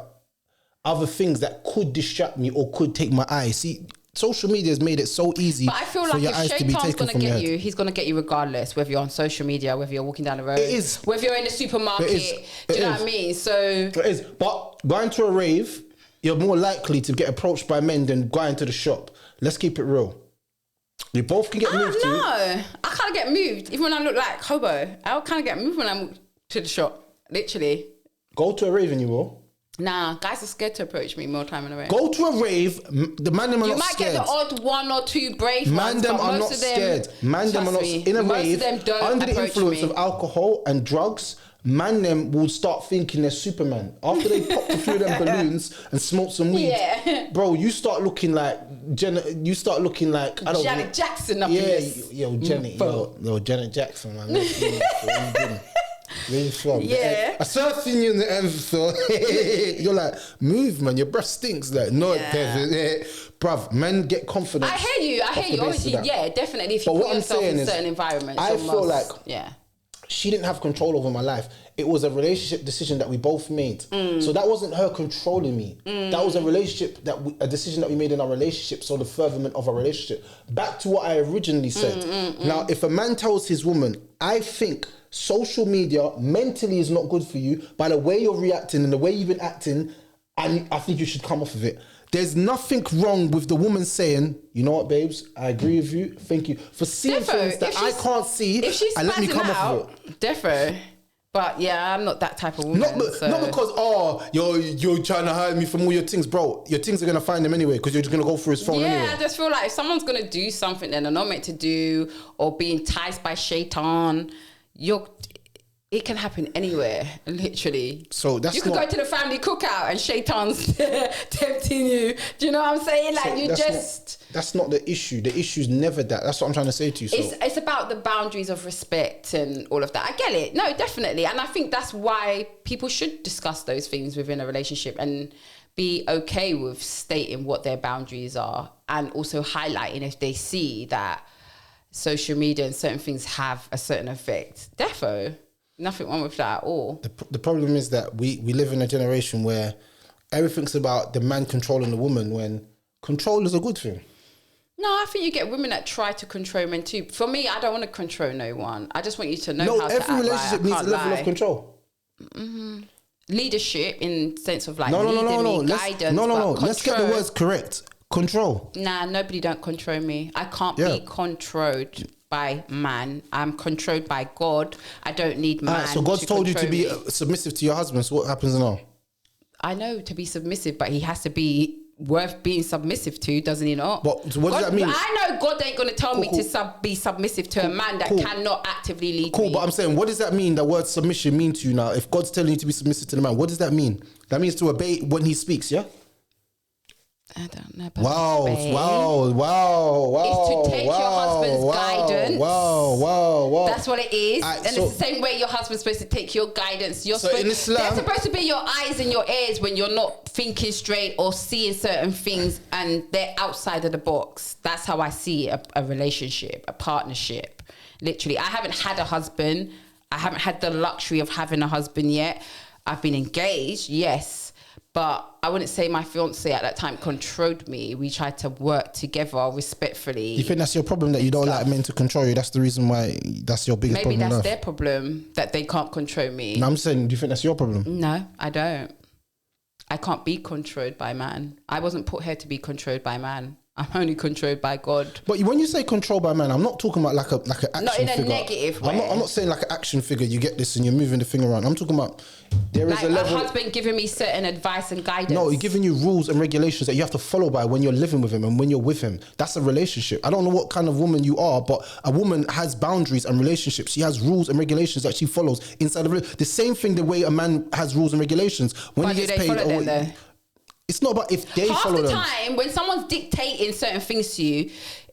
other things that could distract me or could take my eye. See, social media has made it so easy But I feel for like your if eyes to be Shaitan's taken gonna from your get head. you, he's gonna get you regardless, whether you're on social media, whether you're walking down the road, It is. whether you're in the supermarket. It is. Do you It know is. what I mean? So It is. But going to a rave, you're more likely to get approached by men than going to the shop. Let's keep it real. You both can get I moved don't to. know. I kind of get moved even when I look like hobo. I kind of get moved when I'm to the shop. Literally. Go to a rave and you will. Nah, guys are scared to approach me more time in a row. Go to a rave. The man them are You not might scared. get the odd one or two brave Man ones, them but are most not of them, scared. Man them are trust not me, in a most rave of them don't under the approach influence me. of alcohol and drugs. Man them will start thinking they're Superman after they pop a few of them balloons and smoke some weed. Yeah. Bro, you start looking like You start looking like I don't Janet know. Jackson up in Yeah, this. yo, Janet, yo, Janet Jackson, man. Where you been? Where you from? Yeah. I started seeing you in the end, so you're like, move, man. Your breath stinks. Like, no, it doesn't. Bruv, men get confidence. I hear you. I off hear the you. basis of Obviously, that. yeah, definitely. If you But put what I'm yourself saying in is, certain environments, I you feel must- like- yeah. She didn't have control over my life. It was a relationship decision that we both made. So that wasn't her controlling me. That was a relationship a decision that we made in our relationship. So the furtherment of our relationship. Back to what I originally said. Now, if a man tells his woman, I think social media mentally is not good for you, by the way you're reacting and the way you've been acting, and I think you should come off of it. There's nothing wrong with the woman saying, you know what, babes, I agree with you. Thank you for seeing things that I can't see If she's and let me come off of it. defo. But yeah, I'm not that type of woman. Not so. because you're trying to hide me from all your things, bro. Your things are gonna find them anyway because you're just gonna go through his phone Yeah, anyway. I just feel like if someone's gonna do something that they're not meant to do or be enticed by Shaitan, It can happen anywhere, literally. So that's you could go to the family cookout and Shaitan's tempting you. Do you know what I'm saying? Like, you just... That's not the issue. The issue's never that. That's what I'm trying to say to you. So. It's about the boundaries of respect and all of that. I get it. No, definitely. And I think that's why people should discuss those things within a relationship and be okay with stating what their boundaries are, and also highlighting if they see that social media and certain things have a certain effect. Defo. Nothing wrong with that at all. The problem is that we live in a generation where everything's about the man controlling the woman, when control is a good thing. No, I think you get women that try to control men too. For me, I don't want to control no one. I just want you to know how to act. No, every relationship needs a level of control. Mm-hmm. Leadership in sense of like guidance. Let's get the words correct. Control. Nah, nobody don't control me. I can't be controlled by man. I'm controlled by God. I don't need man. So God's told you to be submissive to your husband. So what happens now? I know to be submissive, but he has to be worth being submissive to, doesn't he not? But so what does that mean? I know God ain't going to tell me to be submissive to a man that cannot actively lead me. But I'm saying, what does that mean, the word submission mean to you now? If God's telling you to be submissive to the man, what does that mean? That means to obey when he speaks, yeah? I don't know about wow. It's to take your husband's guidance. Wow. That's what it is. And it's the same way your husband's supposed to take your guidance. They're supposed to be your eyes and your ears when you're not thinking straight or seeing certain things and they're outside of the box. That's how I see a relationship, a partnership. Literally, I haven't had a husband. I haven't had the luxury of having a husband yet. I've been engaged, yes. But I wouldn't say my fiance at that time controlled me. We tried to work together respectfully. You think that's your problem, that you don't like men to control you? That's the reason why that's your biggest problem? Maybe that's their problem, that they can't control me. No, I'm saying, do you think that's your problem? No, I don't. I can't be controlled by man. I wasn't put here to be controlled by man. I'm only controlled by God. But when you say controlled by man, I'm not talking about like an action figure. Not in a negative way. I'm not saying like an action figure. You get this and you're moving the thing around. I'm talking about there is like a level. My husband giving me certain advice and guidance. No, he's giving you rules and regulations that you have to follow by when you're living with him and when you're with him. That's a relationship. I don't know what kind of woman you are, but a woman has boundaries and relationships. She has rules and regulations that she follows inside of the same thing. The way a man has rules and regulations when he gets paid. It's not about if they follow them. Half the time, when someone's dictating certain things to you,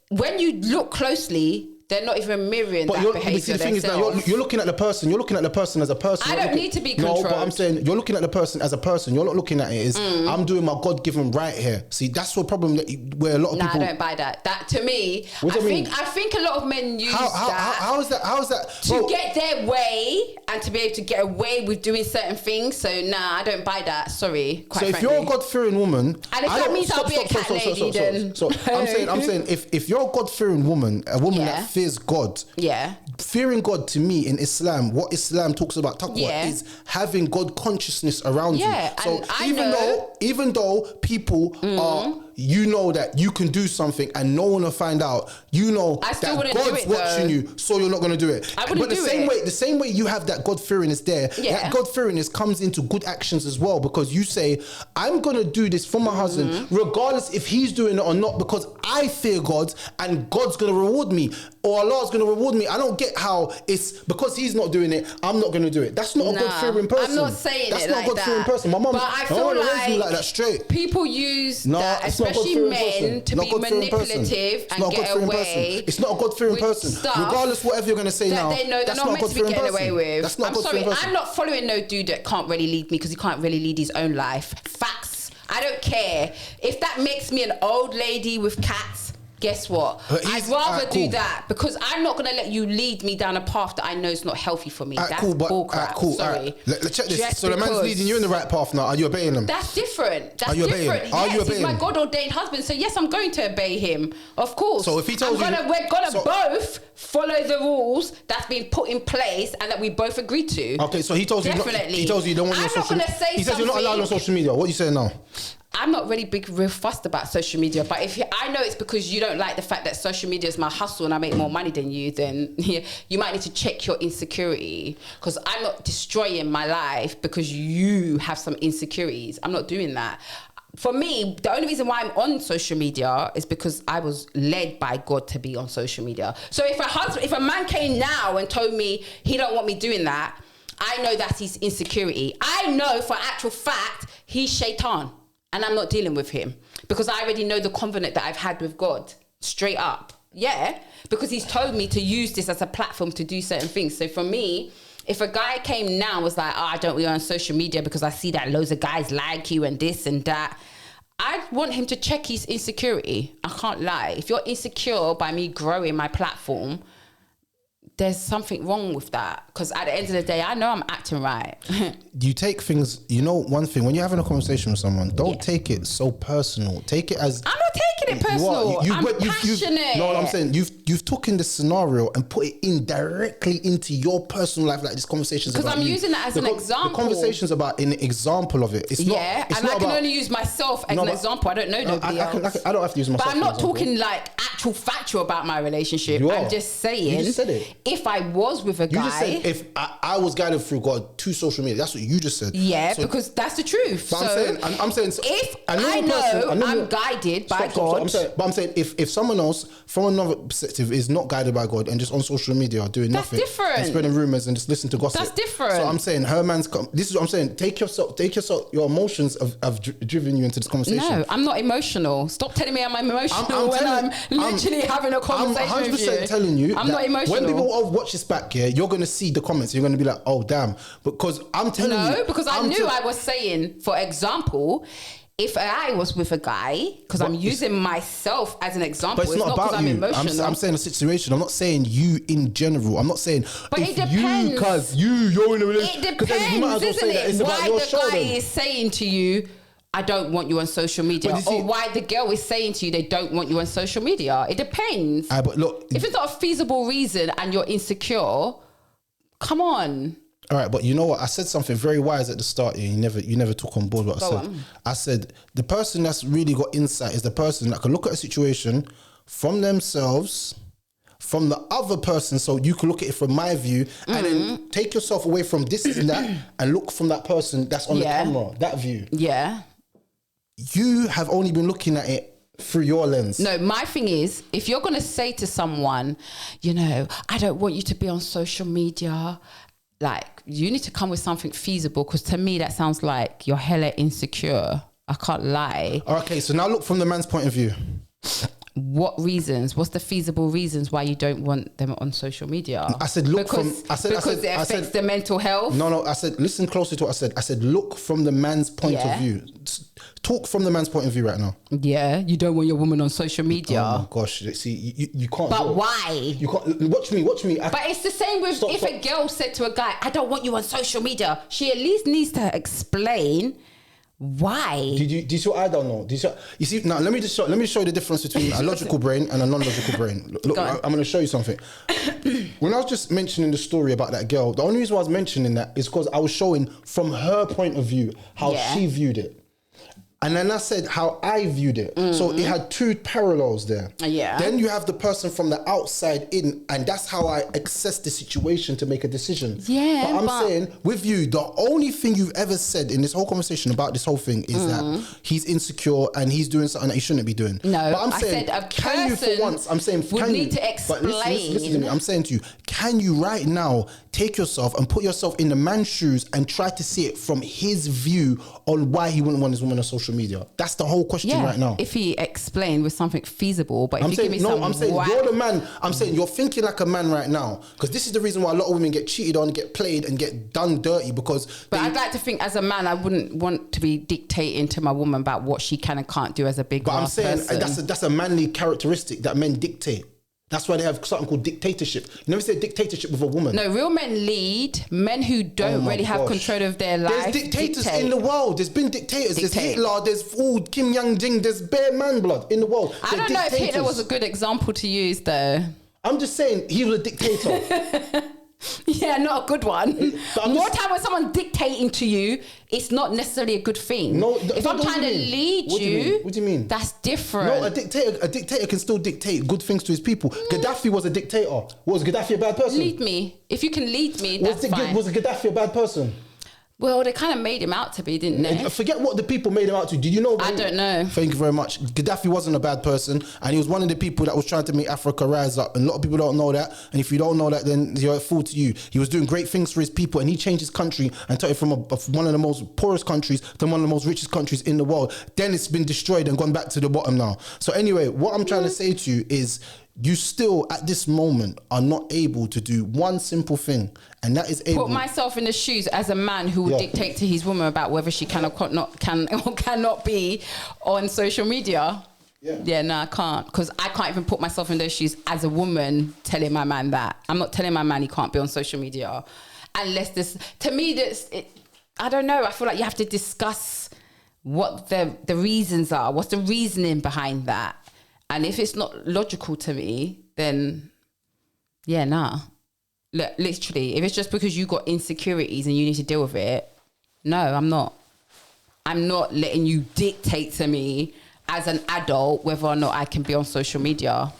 when you look closely, they're not even mirroring that behavior. But the thing is now, you're looking at the person. You're looking at the person as a person. I don't need to be controlled. No, but I'm saying you're looking at the person as a person. You're not looking at it as I'm doing my God-given right here. See, that's the problem where a lot of people. I don't buy that. That to me, I think a lot of men use How is that to get their way and to be able to get away with doing certain things? So I don't buy that. Sorry. If you're a God-fearing woman, and if that means I'll be a cat lady, then I'm saying if you're a God-fearing woman, a woman that fears God. Yeah. Fearing God to me in Islam, what Islam talks about taqwa is having God consciousness around you. So even though people are, that you can do something and no one will find out, that God's watching you, so you're not going to do it. But the same way you have that God fearing is there, that God fearingness comes into good actions as well, because you say, I'm going to do this for my husband, regardless if he's doing it or not, because I fear God and God's going to reward me, or Allah's going to reward me. I don't get how it's because he's not doing it, I'm not going to do it. That's not a God-fearing person. I'm not saying that's it not like a God-fearing person. My mum raised me like that straight. People use that, especially men, to be manipulative and get away. It's not a God-fearing person. Regardless whatever you're going to say now, they know they're not meant to be getting away with. That's not I'm sorry, I'm not following no dude that can't really lead me because he can't really lead his own life. Facts. I don't care. If that makes me an old lady with cats, guess what? I'd rather do that, because I'm not going to let you lead me down a path that I know is not healthy for me. That's bullcrap. Sorry. Let's check this. So the man's leading you in the right path now. Are you obeying him? That's different. Are you different. Yes, he's my God-ordained husband. So yes, I'm going to obey him. Of course. So if he tells we're going to both follow the rules that's been put in place and that we both agreed to. Okay, so he tells you he tells you don't want your social media. He says you're not allowed on social media. What are you saying now? I'm not really real fussed about social media, but if I know it's because you don't like the fact that social media is my hustle and I make more money than you, then you might need to check your insecurity, because I'm not destroying my life because you have some insecurities. I'm not doing that. For me, the only reason why I'm on social media is because I was led by God to be on social media. So if a man came now and told me he don't want me doing that, I know that's his insecurity. I know for actual fact he's shaitan, and I'm not dealing with him because I already know the covenant that I've had with God. Straight up. Yeah. Because he's told me to use this as a platform to do certain things. So for me, if a guy came now and was like, I don't want you on social media because I see that loads of guys like you and this and that, I'd want him to check his insecurity. I can't lie. If you're insecure by me growing my platform, there's something wrong with that. Because at the end of the day, I know I'm acting right. You take things, one thing, when you're having a conversation with someone, don't take it so personal. Take it as... I'm not taking it personal. I'm passionate. No, I'm saying you've taken the scenario and put it in directly into your personal life, like this conversation's about because I'm using that as an example. The conversation's about an example of it. It's not, it's and not I can about, only use myself as an example. I don't know nobody else. I don't have to use myself. But I'm not talking like actual factual about my relationship. I'm just saying. You just said it. If I was with a guy, you just said if I was guided through God to social media. That's what you just said. Yeah, so, because that's the truth. But so I'm saying if I know I'm guided by God. I'm saying if someone else from another perspective is not guided by God and just on social media doing nothing, different. And spreading rumors and just listen to gossip, that's different. So I'm saying this is what I'm saying. Take yourself. Your emotions have driven you into this conversation. No, I'm not emotional. Stop telling me I'm emotional I'm literally having a conversation I'm 100% with you. telling you. I'm not emotional. When people watch this back, you're gonna see the comments. You're gonna be like, oh damn, because I'm telling you. No, because I knew I was saying, for example, if I was with a guy, because I'm using myself as an example, but it's not about I'm you. Emotional. I'm saying a situation. I'm not saying you in general. I'm not saying but it depends. Because you're in a relationship. It depends, isn't it? Why the guy is saying to you, I don't want you on social media, or why the girl is saying to you they don't want you on social media. It depends. But look, if it's not a feasible reason and you're insecure, come on. All right, but you know what? I said something very wise at the start here. You never took on board what I said. I said the person that's really got insight is the person that can look at a situation from themselves, from the other person, so you can look at it from my view, and then take yourself away from this and that, and look from that person that's on the camera, that view. Yeah. You have only been looking at it through your lens. No, my thing is, if you're going to say to someone, I don't want you to be on social media, like, you need to come with something feasible, because to me that sounds like you're hella insecure. I can't lie. Okay, so now look from the man's point of view. What reasons? What's the feasible reasons why you don't want them on social media? I said because it affects the mental health. No. I said listen closely to what I said. I said look from the man's point of view. Talk from the man's point of view right now. Yeah, you don't want your woman on social media. Oh my gosh! See, you can't. But why? You can't. Watch me. But it's the same with if a girl said to a guy, "I don't want you on social media." She at least needs to explain. Why? Did you see what I don't know? You see now? Let me show you the difference between a logical brain and a non-logical brain. Look, I'm going to show you something. When I was just mentioning the story about that girl, the only reason why I was mentioning that is because I was showing from her point of view how she viewed it. And then I said how I viewed it. So it had two parallels there. Yeah. Then you have the person from the outside in, and that's how I assess the situation to make a decision. Yeah. But I'm saying, with you, the only thing you've ever said in this whole conversation about this whole thing is that he's insecure and he's doing something that he shouldn't be doing. No, but I'm saying, can you for once, I'm saying, would need to explain. But listen to me, I'm saying to you, can you right now take yourself and put yourself in the man's shoes and try to see it from his view on why he wouldn't want his woman on social media? That's the whole question right now. If he explained with something feasible, but I'm if you saying, give me I'm saying you're the man. I'm saying you're thinking like a man right now, because this is the reason why a lot of women get cheated on, get played, and get done dirty because. But I'd like to think, as a man, I wouldn't want to be dictating to my woman about what she can and can't do as a big. But I'm saying that's a manly characteristic that men dictate. That's why they have something called dictatorship. You never say dictatorship with a woman. No, real men lead. Men who don't really have control of their life. There's dictators in the world. There's been dictators. There's Hitler. There's Kim Jong-un. There's bare man blood in the world. I don't know if Hitler was a good example to use, though. I'm just saying he was a dictator. Yeah, not a good one. More time when someone's dictating to you, it's not necessarily a good thing. No, if I'm trying to lead you, what do you mean? That's different. No, a dictator can still dictate good things to his people. Gaddafi was a dictator. Was Gaddafi a bad person? Lead me. If you can lead me, that's fine. Was Gaddafi a bad person? Well, they kind of made him out to be, didn't they? Forget what the people made him out to. Did you know? I don't know. Thank you very much. Gaddafi wasn't a bad person, and he was one of the people that was trying to make Africa rise up. And a lot of people don't know that. And if you don't know that, then you're a fool to you. He was doing great things for his people, and he changed his country and took it from one of the most poorest countries to one of the most richest countries in the world. Then it's been destroyed and gone back to the bottom now. So anyway, what I'm trying to say to you is, you still at this moment are not able to do one simple thing, and that is able. Put myself in the shoes as a man who would dictate to his woman about whether she can or cannot be on social media. Yeah, no, I can't, because I can't even put myself in those shoes as a woman telling my man that. I'm not telling my man he can't be on social media unless this. To me, I don't know. I feel like you have to discuss what the reasons are. What's the reasoning behind that? And if it's not logical to me, then nah. Literally, if it's just because you got insecurities and you need to deal with it, no, I'm not. I'm not letting you dictate to me as an adult whether or not I can be on social media.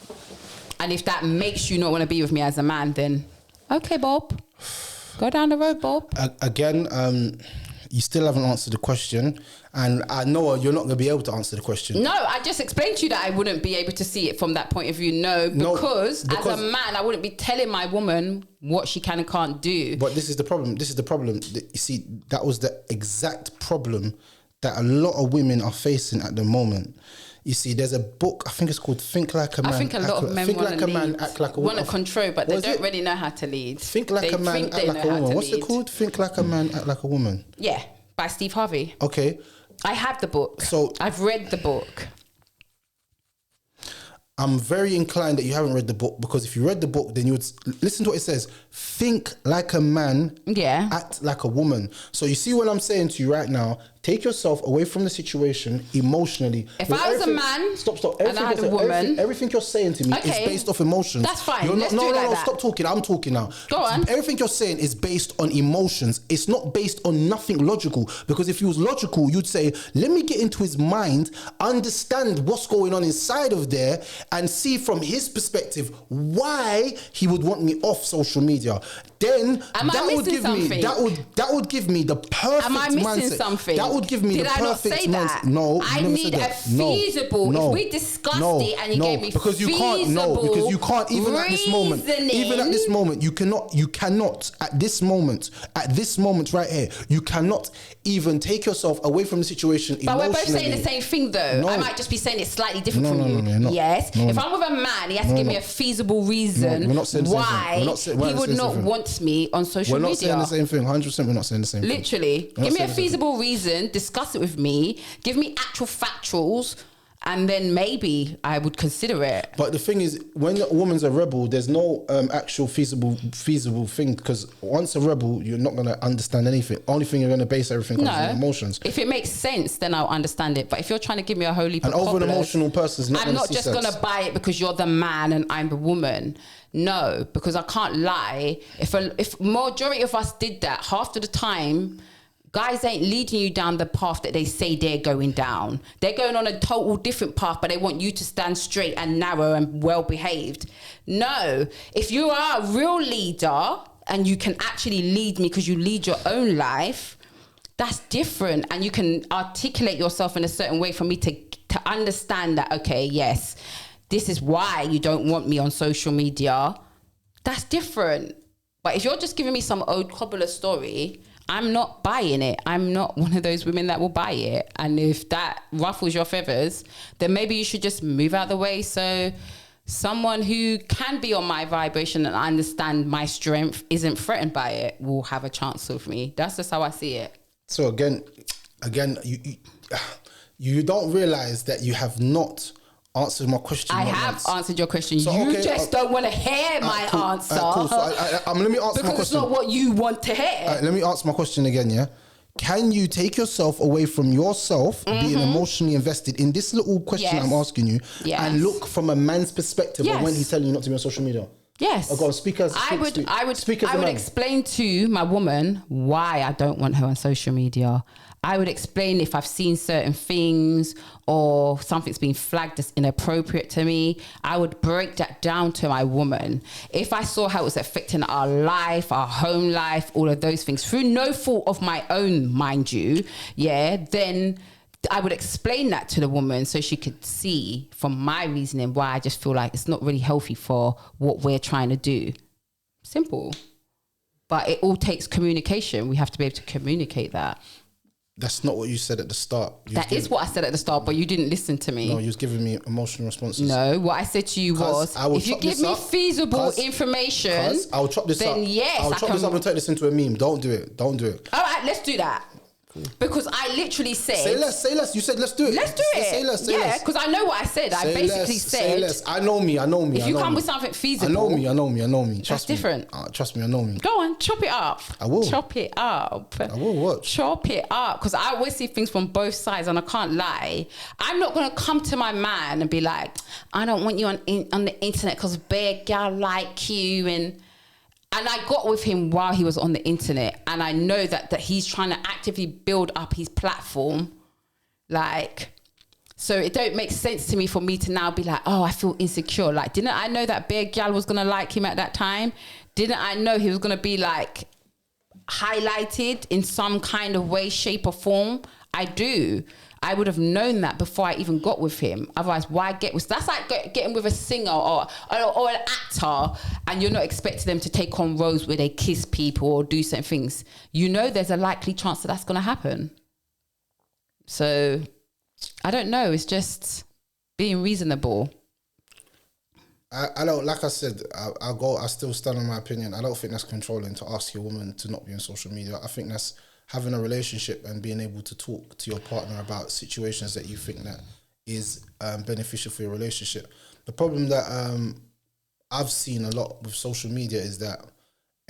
And if that makes you not want to be with me as a man, then okay, Bob. Go down the road, Bob. Again, you still haven't answered the question, and I know you're not going to be able to answer the question. No, I just explained to you that I wouldn't be able to see it from that point of view. No, because as a man, I wouldn't be telling my woman what she can and can't do. But this is the problem. You see, that was the exact problem that a lot of women are facing at the moment. You see, there's a book, I think it's called Think Like a Man. I think a lot of men want to lead, act like a woman. Want to control, but they don't really know how to lead. Think Like a Man, Act Like a Woman. What's it called? Think Like a Man, Act Like a Woman. Yeah, by Steve Harvey. Okay. I have the book. So I've read the book. I'm very inclined that you haven't read the book, because if you read the book, then you would listen to what it says. Think like a man, act like a woman. So you see what I'm saying to you right now? Take yourself away from the situation emotionally. If I was a man, stop. And I had a woman, everything you're saying to me is based off emotions. That's fine. No, stop talking. I'm talking now. Go on. Everything you're saying is based on emotions. It's not based on nothing logical. Because if it was logical, you'd say, let me get into his mind, understand what's going on inside of there, and see from his perspective why he would want me off social media. Then that would give me the perfect mindset. Am I missing something? That would give me the perfect mindset. Did I not say that? No, I need a feasible. If we discussed it and you gave me because you can't. No, because you can't. Even at this moment, you cannot. At this moment right here, you cannot even take yourself away from the situation emotionally. But we're both saying the same thing, though. I might just be saying it slightly different from you. No, yes. If I'm with a man, he has to give me a feasible reason why he would not want me on social media. We're not saying the same thing. 100%, we're not saying the same thing. Literally, give me a feasible reason. Discuss it with me. Give me actual factuals. And then maybe I would consider it. But the thing is, when a woman's a rebel, there's no actual feasible thing, because once a rebel, you're not going to understand anything. Only thing you're going to base everything on emotions. If it makes sense, then I'll understand it. But if you're trying to give me a whole heap of over an emotional person's not. I'm not just going to buy it because you're the man and I'm the woman. No, because I can't lie. If majority of us did that, half of the time, guys ain't leading you down the path that they say they're going down. They're going on a total different path, but they want you to stand straight and narrow and well behaved. No, if you are a real leader and you can actually lead me because you lead your own life, that's different. And you can articulate yourself in a certain way for me to understand that, okay, yes, this is why you don't want me on social media. That's different. But if you're just giving me some old cobbler story, I'm not buying it. I'm not one of those women that will buy it. And if that ruffles your feathers, then maybe you should just move out of the way so someone who can be on my vibration and understand my strength isn't threatened by it will have a chance with me. That's just how I see it. So again, you don't realize that you have not answered my question. I have answered your question. So, you just don't want to hear my answer. Cool. So let me answer my question. Because it's not what you want to hear. Let me answer my question again, yeah? Can you take yourself away from yourself, being emotionally invested in this little question I'm asking you, and look from a man's perspective of when he's telling you not to be on social media? Yes. Oh, go on, speak as I would a man. explain to my woman why I don't want her on social media. I would explain if I've seen certain things or something's been flagged as inappropriate to me. I would break that down to my woman. If I saw how it was affecting our life, our home life, all of those things, through no fault of my own, mind you, then I would explain that to the woman so she could see from my reasoning why I just feel like it's not really healthy for what we're trying to do. Simple. But it all takes communication. We have to be able to communicate that. That's not what you said at the start. That is what I said at the start, but you didn't listen to me. No, you was giving me emotional responses. No, what I said to you was, if you give me feasible information, I'll chop this up. Then yes, I'll chop this up and turn this into a meme. Don't do it. Don't do it. All right, let's do that. Because I literally said... Say less. You said let's do it. Let's do it. Say less. Yeah, because I know what I said. I basically said... Say less. I know me. If you come with something feasible... I know me. That's different. Trust me, I know me. Go on, chop it up. I will. Chop it up. I will watch. Chop it up. Because I always see things from both sides and I can't lie. I'm not going to come to my man and be like, I don't want you on the internet because bad girl like you and I got with him while he was on the internet, and I know that he's trying to actively build up his platform. Like, so it don't make sense to me for me to now be like, oh, I feel insecure. Like, didn't I know that Bear Gal was going to like him at that time? Didn't I know he was going to be like highlighted in some kind of way, shape or form? I do. I would have known that before I even got with him. Otherwise, why get with... That's like getting with a singer or an actor and you're not expecting them to take on roles where they kiss people or do certain things. You know there's a likely chance that that's going to happen. So, I don't know. It's just being reasonable. I don't... Like I said, I still stand on my opinion. I don't think that's controlling to ask your woman to not be on social media. I think that's having a relationship and being able to talk to your partner about situations that you think that is beneficial for your relationship. The problem that I've seen a lot with social media is that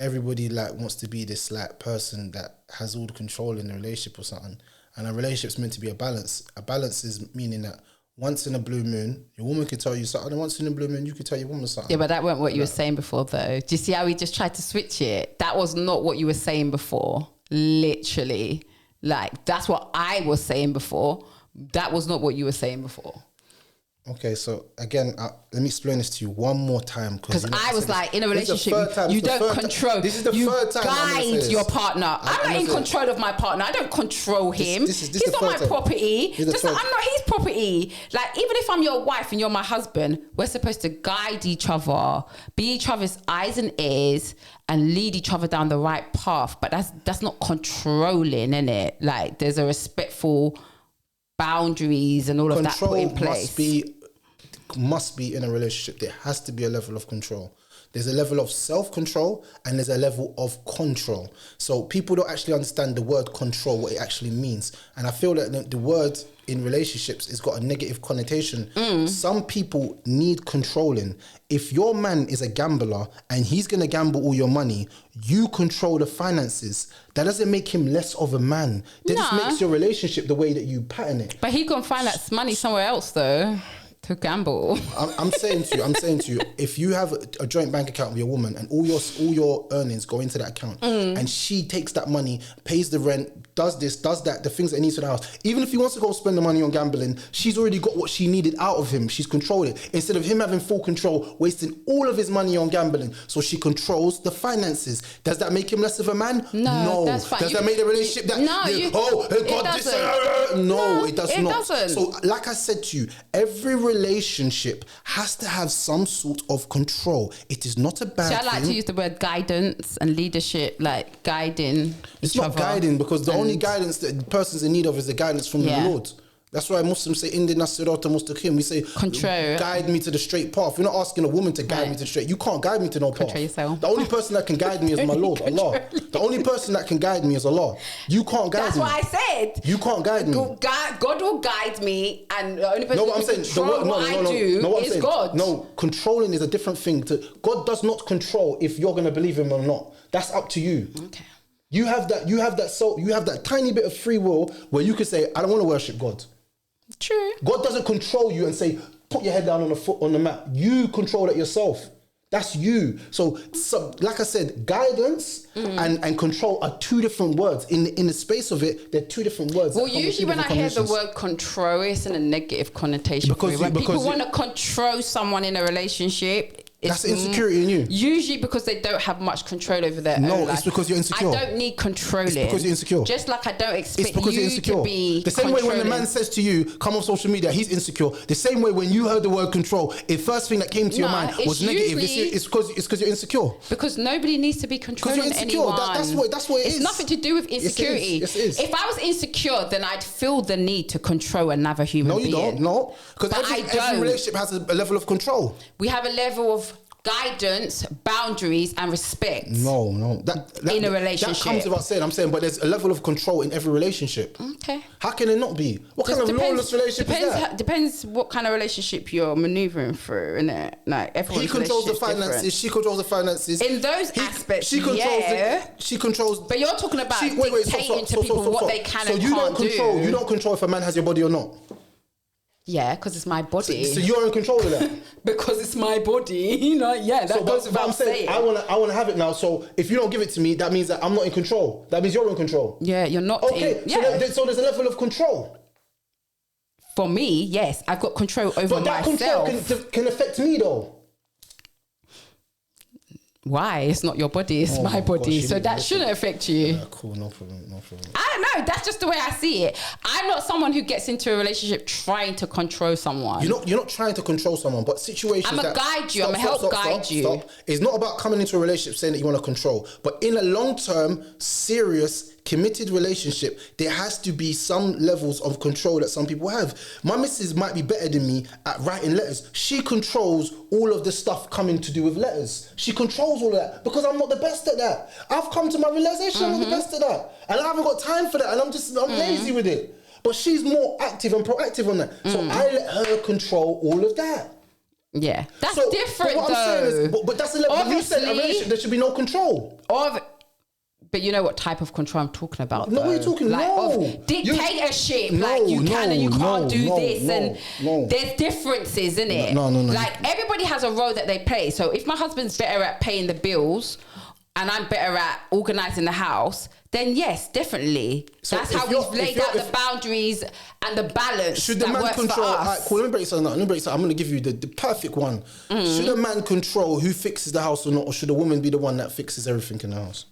everybody like wants to be this like person that has all the control in the relationship or something. And a relationship's meant to be a balance. A balance is meaning that once in a blue moon, your woman could tell you something, and once in a blue moon, you could tell your woman something. Yeah, but that weren't what you were saying before, though. Do you see how we just tried to switch it? That was not what you were saying before. Literally. Like, that's what I was saying before. That was not what you were saying before. Okay, so again, let me explain this to you one more time. Because I was like, in a relationship, you don't control. This is the third time you guide your partner. I'm not in control of my partner. I don't control him. He's not my property. I'm not his property. Like, even if I'm your wife and you're my husband, we're supposed to guide each other, be each other's eyes and ears, and lead each other down the right path. But that's not controlling, innit? Like, there's a respectful boundaries and all of that put in place. Must be in a relationship. There has to be a level of control. There's a level of self-control and there's a level of control. So people don't actually understand the word control, what it actually means. And I feel that the word in relationships has got a negative connotation. Some people need controlling. If your man is a gambler and he's going to gamble all your money, you control the finances. That doesn't make him less of a man. That just makes your relationship the way that you pattern it. But he can find that money somewhere else though. To gamble. I'm saying to you, if you have a joint bank account with your woman and all your earnings go into that account and she takes that money, pays the rent, does this, does that, the things that he needs for the house, even if he wants to go spend the money on gambling, she's already got what she needed out of him. She's controlled it. Instead of him having full control, wasting all of his money on gambling. So she controls the finances. Does that make him less of a man? No. That's fine. Does that make the relationship that... No, it does not. Doesn't. So like I said to you, every relationship has to have some sort of control. It is not a bad thing. I like to use the word guidance and leadership, like guiding. It's not guiding, because the only guidance that the person's in need of is the guidance from the Lord. That's why Muslims say, Indina sirata mustaqim. We say, control. Guide me to the straight path. We're not asking a woman to guide me to the straight. You can't guide me to no path. Yourself. The only person that can guide me is my Lord, Allah. The only person that can guide me is Allah. You can't guide me. That's what I said. You can't guide me. God will guide me, and the only person who can control what I do is God. No, controlling is a different thing. God does not control if you're going to believe him or not. That's up to you. Okay. You have that tiny bit of free will where you can say, I don't want to worship God. True. God doesn't control you and say, put your head down on the mat. You control it yourself. That's you. So like I said, guidance and control are two different words. In the space of it, they're two different words. Well, usually when I hear the word control, it's in a negative connotation. When people want to control someone in a relationship, that's insecurity in you. Usually because they don't have much control over their own life. No, it's because you're insecure. I don't need controlling. It's because you're insecure. Just like I don't expect you're insecure. To be the same way when the man says to you, come on social media, he's insecure. The same way when you heard the word control, the first thing that came to your mind was negative. It's because you're insecure. Because nobody needs to be controlling anyone. That's what it is. It's nothing to do with insecurity. Yes, it is. If I was insecure, then I'd feel the need to control another human being. No, you don't. No. Because every relationship has a level of control. We have a level of guidance, boundaries, and respect. No. That in a relationship. That comes without saying. I'm saying, but there's a level of control in every relationship. Okay. How can it not be? What kind of lawless relationship is that? Depends what kind of relationship you're maneuvering through, innit? Like everyone's. He controls the finances. Different. She controls the finances. In those aspects, she controls. She controls. But you're talking about dictating to people what they can and can't do. You don't control if a man has your body or not. Yeah, because it's my body. So you're in control of that. Because it's my body, that goes without saying. I want to have it now. So if you don't give it to me, that means that I'm not in control. That means you're in control. Yeah, you're not. Okay, so there's a level of control. For me, yes, I've got control over myself. But that control can affect me though. Why? It's not your body, it's my body. So that shouldn't affect you. Yeah, cool, no problem. I don't know. That's just the way I see it. I'm not someone who gets into a relationship trying to control someone. You're not trying to control someone, but situations. I'm gonna guide you. I'm gonna help guide you. It's not about coming into a relationship saying that you want to control, but in a long-term, serious, committed relationship, there has to be some levels of control that some people have. My missus might be better than me at writing letters. She controls all of the stuff coming to do with letters. She controls all of that because I'm not the best at that. I've come to my realization I'm not the best at that. And I haven't got time for that. And I'm lazy with it. But she's more active and proactive on that. So I let her control all of that. Yeah. That's different but what though. I'm saying is, but that's a level. You said a relationship, there should be no control. But you know what type of control I'm talking about? No, what are you talking about? Of dictatorship. You can and you can't do this. And there's differences, in it? No. Like everybody has a role that they play. So if my husband's better at paying the bills and I'm better at organising the house, then yes, definitely. So that's how we've laid out the boundaries and the balance should the that man works control, for us. Right, cool, let me break something down. I'm going to give you the perfect one. Should a man control who fixes the house or not, or should a woman be the one that fixes everything in the house?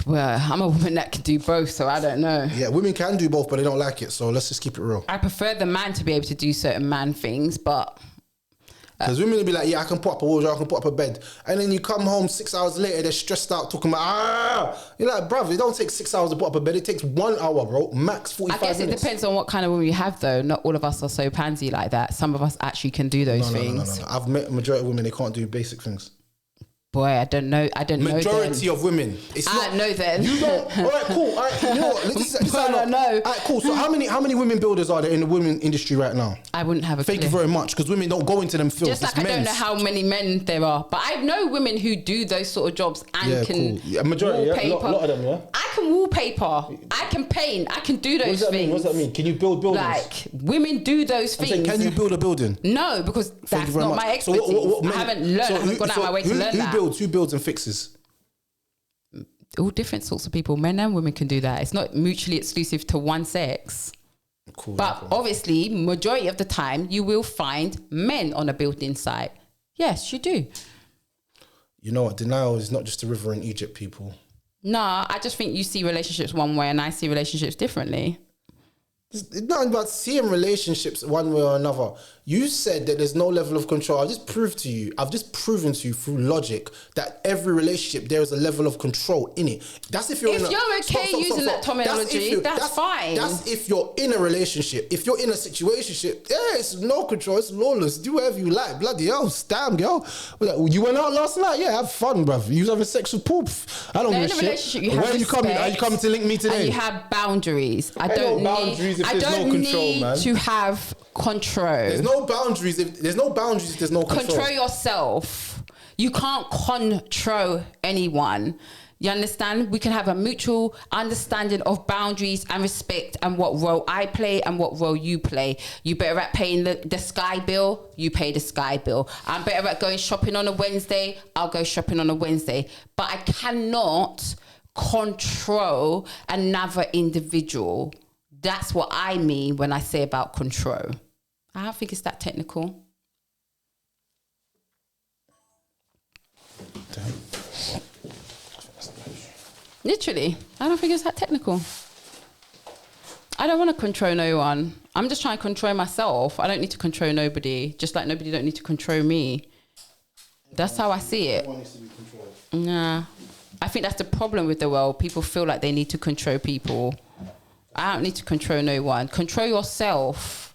Well, I'm a woman that can do both, so I don't know. Yeah, women can do both, but they don't like it. So let's just keep it real. I prefer the man to be able to do certain man things, but... Because women will be like, yeah, I can put up a wardrobe, I can put up a bed. And then you come home 6 hours later, they're stressed out talking about, You're like, bruv, it don't take 6 hours to put up a bed. It takes 1 hour, bro. Max 45 minutes. I guess it depends on what kind of woman you have, though. Not all of us are so pansy like that. Some of us actually can do those things. No. I've met a majority of women, they can't do basic things. Boy, I don't know. Majority of women. I know then. You don't. All right, cool. All right, you know what? I don't know. All right, cool. So how many women builders are there in the women industry right now? I wouldn't have a Thank you very much, because women don't go into them fields. Just like I don't know how many men there are, but I know women who do those sort of jobs and can majority, wallpaper. A lot of them, yeah. I can wallpaper. I can paint. I can do those things. What does that mean? Can you build buildings? Like women do those things. Saying, can you build a building? No, because that's not my expertise. So I haven't learned. I haven't gone out of my way to learn that. Who builds and fixes? All different sorts of people. Men and women can do that. It's not mutually exclusive to one sex. Cool. But obviously, majority of the time, you will find men on a building site. Yes, you do. You know what? Denial is not just a river in Egypt, people. Nah, I just think you see relationships one way and I see relationships differently. It's not about seeing relationships one way or another. You said that there's no level of control. I've just proven to you through logic that every relationship there is a level of control in it. That's if you're using that terminology, that's fine. That's if you're in a relationship. If you're in a situationship, it's no control. It's lawless. Do whatever you like. Bloody hell, damn girl. You went out last night? Yeah, have fun, bruv. You was having sex with poop. I don't give a shit. In a relationship, you have respect. Are you coming to link me today? And you have boundaries. I don't need to have control. There's no boundaries if there's no control. Control yourself. You can't control anyone. You understand? We can have a mutual understanding of boundaries and respect and what role I play and what role you play. You better at paying the Sky bill, you pay the Sky bill. I'm better at going shopping on a Wednesday, I'll go shopping on a Wednesday. But I cannot control another individual. That's what I mean when I say about control. I don't think it's that technical. Damn. Literally, I don't think it's that technical. I don't want to control no one. I'm just trying to control myself. I don't need to control nobody, just like nobody don't need to control me. That's how I see it. Everyone needs to be controlled. Nah. I think that's the problem with the world. People feel like they need to control people. I don't need to control no one. Control yourself.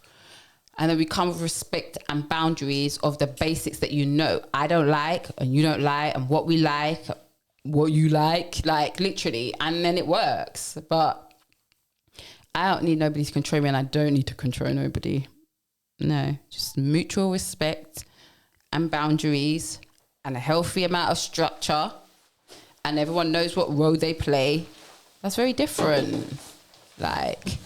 And then we come with respect and boundaries of the basics that you know. I don't like, and you don't like, and what we like, what you like literally, and then it works. But I don't need nobody to control me, and I don't need to control nobody. No, just mutual respect and boundaries and a healthy amount of structure, and everyone knows what role they play. That's very different. Like,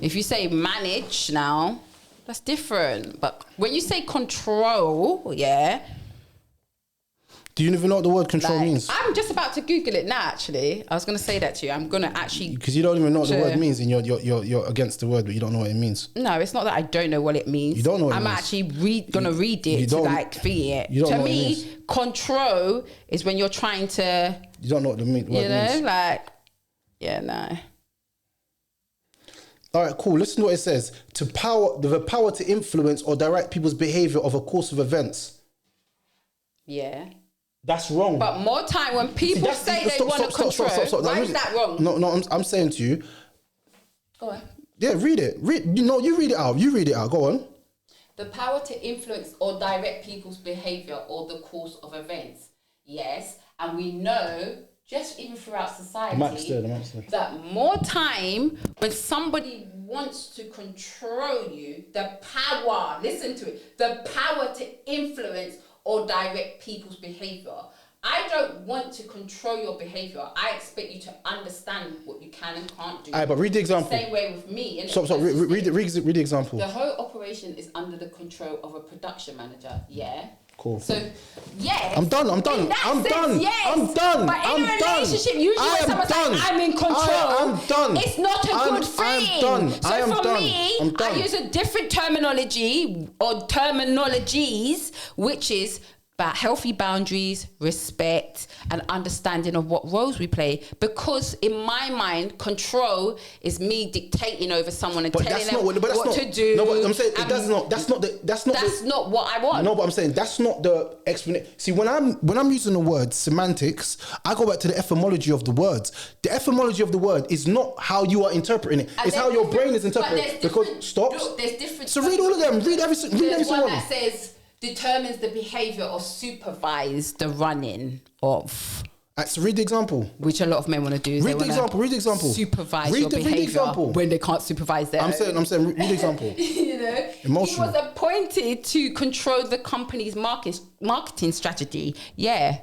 if you say manage now, that's different. But when you say control, yeah. Do you even know what the word control means? I'm just about to Google it now, actually. I was going to say that to you. I'm going to actually... Because you don't even know what the word means, and you're against the word, but you don't know what it means. No, it's not that I don't know what it means. You don't know what I'm it means. actually going to read it to like feel it. You don't to know what it me, means. control is when you're trying to... You don't know what the word You know, means. like... Yeah, no. All right, cool. Listen to what it says. The power to influence or direct people's behavior of a course of events. Yeah. That's wrong. But more time when people say they want to control, why is that wrong? No, I'm saying to you. Go on. Yeah, read it. You read it out. You read it out. Go on. The power to influence or direct people's behaviour or the course of events. Yes, and we know, just even throughout society, that more time when somebody wants to control you, the power, listen to it, the power to influence or direct people's behaviour. I don't want to control your behaviour. I expect you to understand what you can and can't do. Alright, but read the example. Same way with me. Stop. Read the example. The whole operation is under the control of a production manager. Yeah. Cool. So, yes. I'm done. In that sense, yes. But in a relationship, usually when someone's like, I'm in control, I'm done. It's not a good thing. I'm done. So for me, I use a different terminology or terminologies, which is about healthy boundaries, respect, and understanding of what roles we play. Because in my mind, control is me dictating over someone and telling them what to do. No, but I'm saying that's not what I want. No, but I'm saying that's not the explanation. See, when I'm using the word semantics, I go back to the etymology of the words. The etymology of the word is not how you are interpreting it. It's how your brain is interpreting it. Because stop. Look, there's different. So read all of them. Read every single one. There's one that says determines the behaviour or supervise the running of. So read the example. Which a lot of men want to do. Read the example. Supervise your behaviour when they can't supervise their I'm saying, read the example. You know, Emotional. He was appointed to control the company's marketing strategy. Yeah,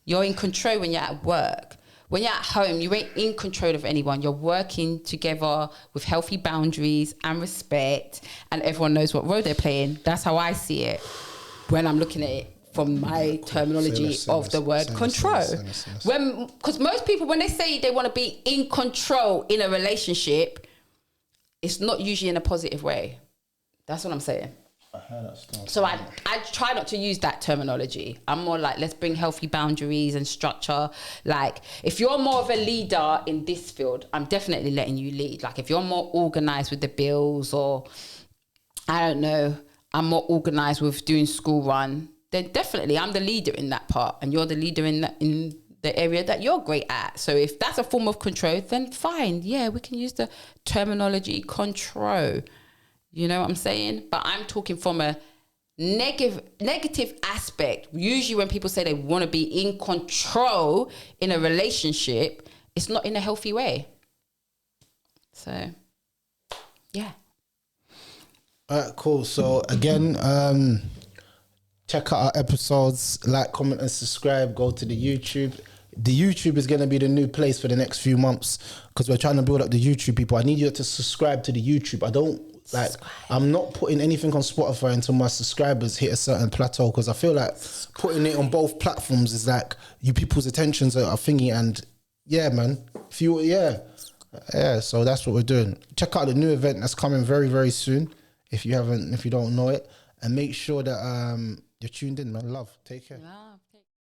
you're in control when you're at work. When you're at home, you ain't in control of anyone. You're working together with healthy boundaries and respect, and everyone knows what role they're playing. That's how I see it when I'm looking at it from my terminology of the word control. Because most people, when they say they want to be in control in a relationship, it's not usually in a positive way. That's what I'm saying. I heard that stuff. So I try not to use that terminology. I'm more like, let's bring healthy boundaries and structure. Like, if you're more of a leader in this field, I'm definitely letting you lead. Like, if you're more organised with the bills, or I don't know, I'm more organised with doing school run, then definitely I'm the leader in that part, and you're the leader in the area that you're great at. So if that's a form of control, then fine. Yeah, we can use the terminology control. You know what I'm saying? But I'm talking from a negative aspect. Usually when people say they want to be in control in a relationship, it's not in a healthy way. So, yeah. All right, cool. So again, check out our episodes, like, comment, and subscribe. Go to the YouTube, the YouTube is gonna be the new place for the next few months because we're trying to build up the YouTube people. I need you to subscribe to the YouTube. I don't like. I'm not putting anything on Spotify until my subscribers hit a certain plateau because I feel like putting it on both platforms is like you people's attentions are thingy. And yeah, man, if you so that's what we're doing. Check out the new event that's coming very, very soon. If you don't know it, and make sure that you're tuned in, man. Love, take care. Love.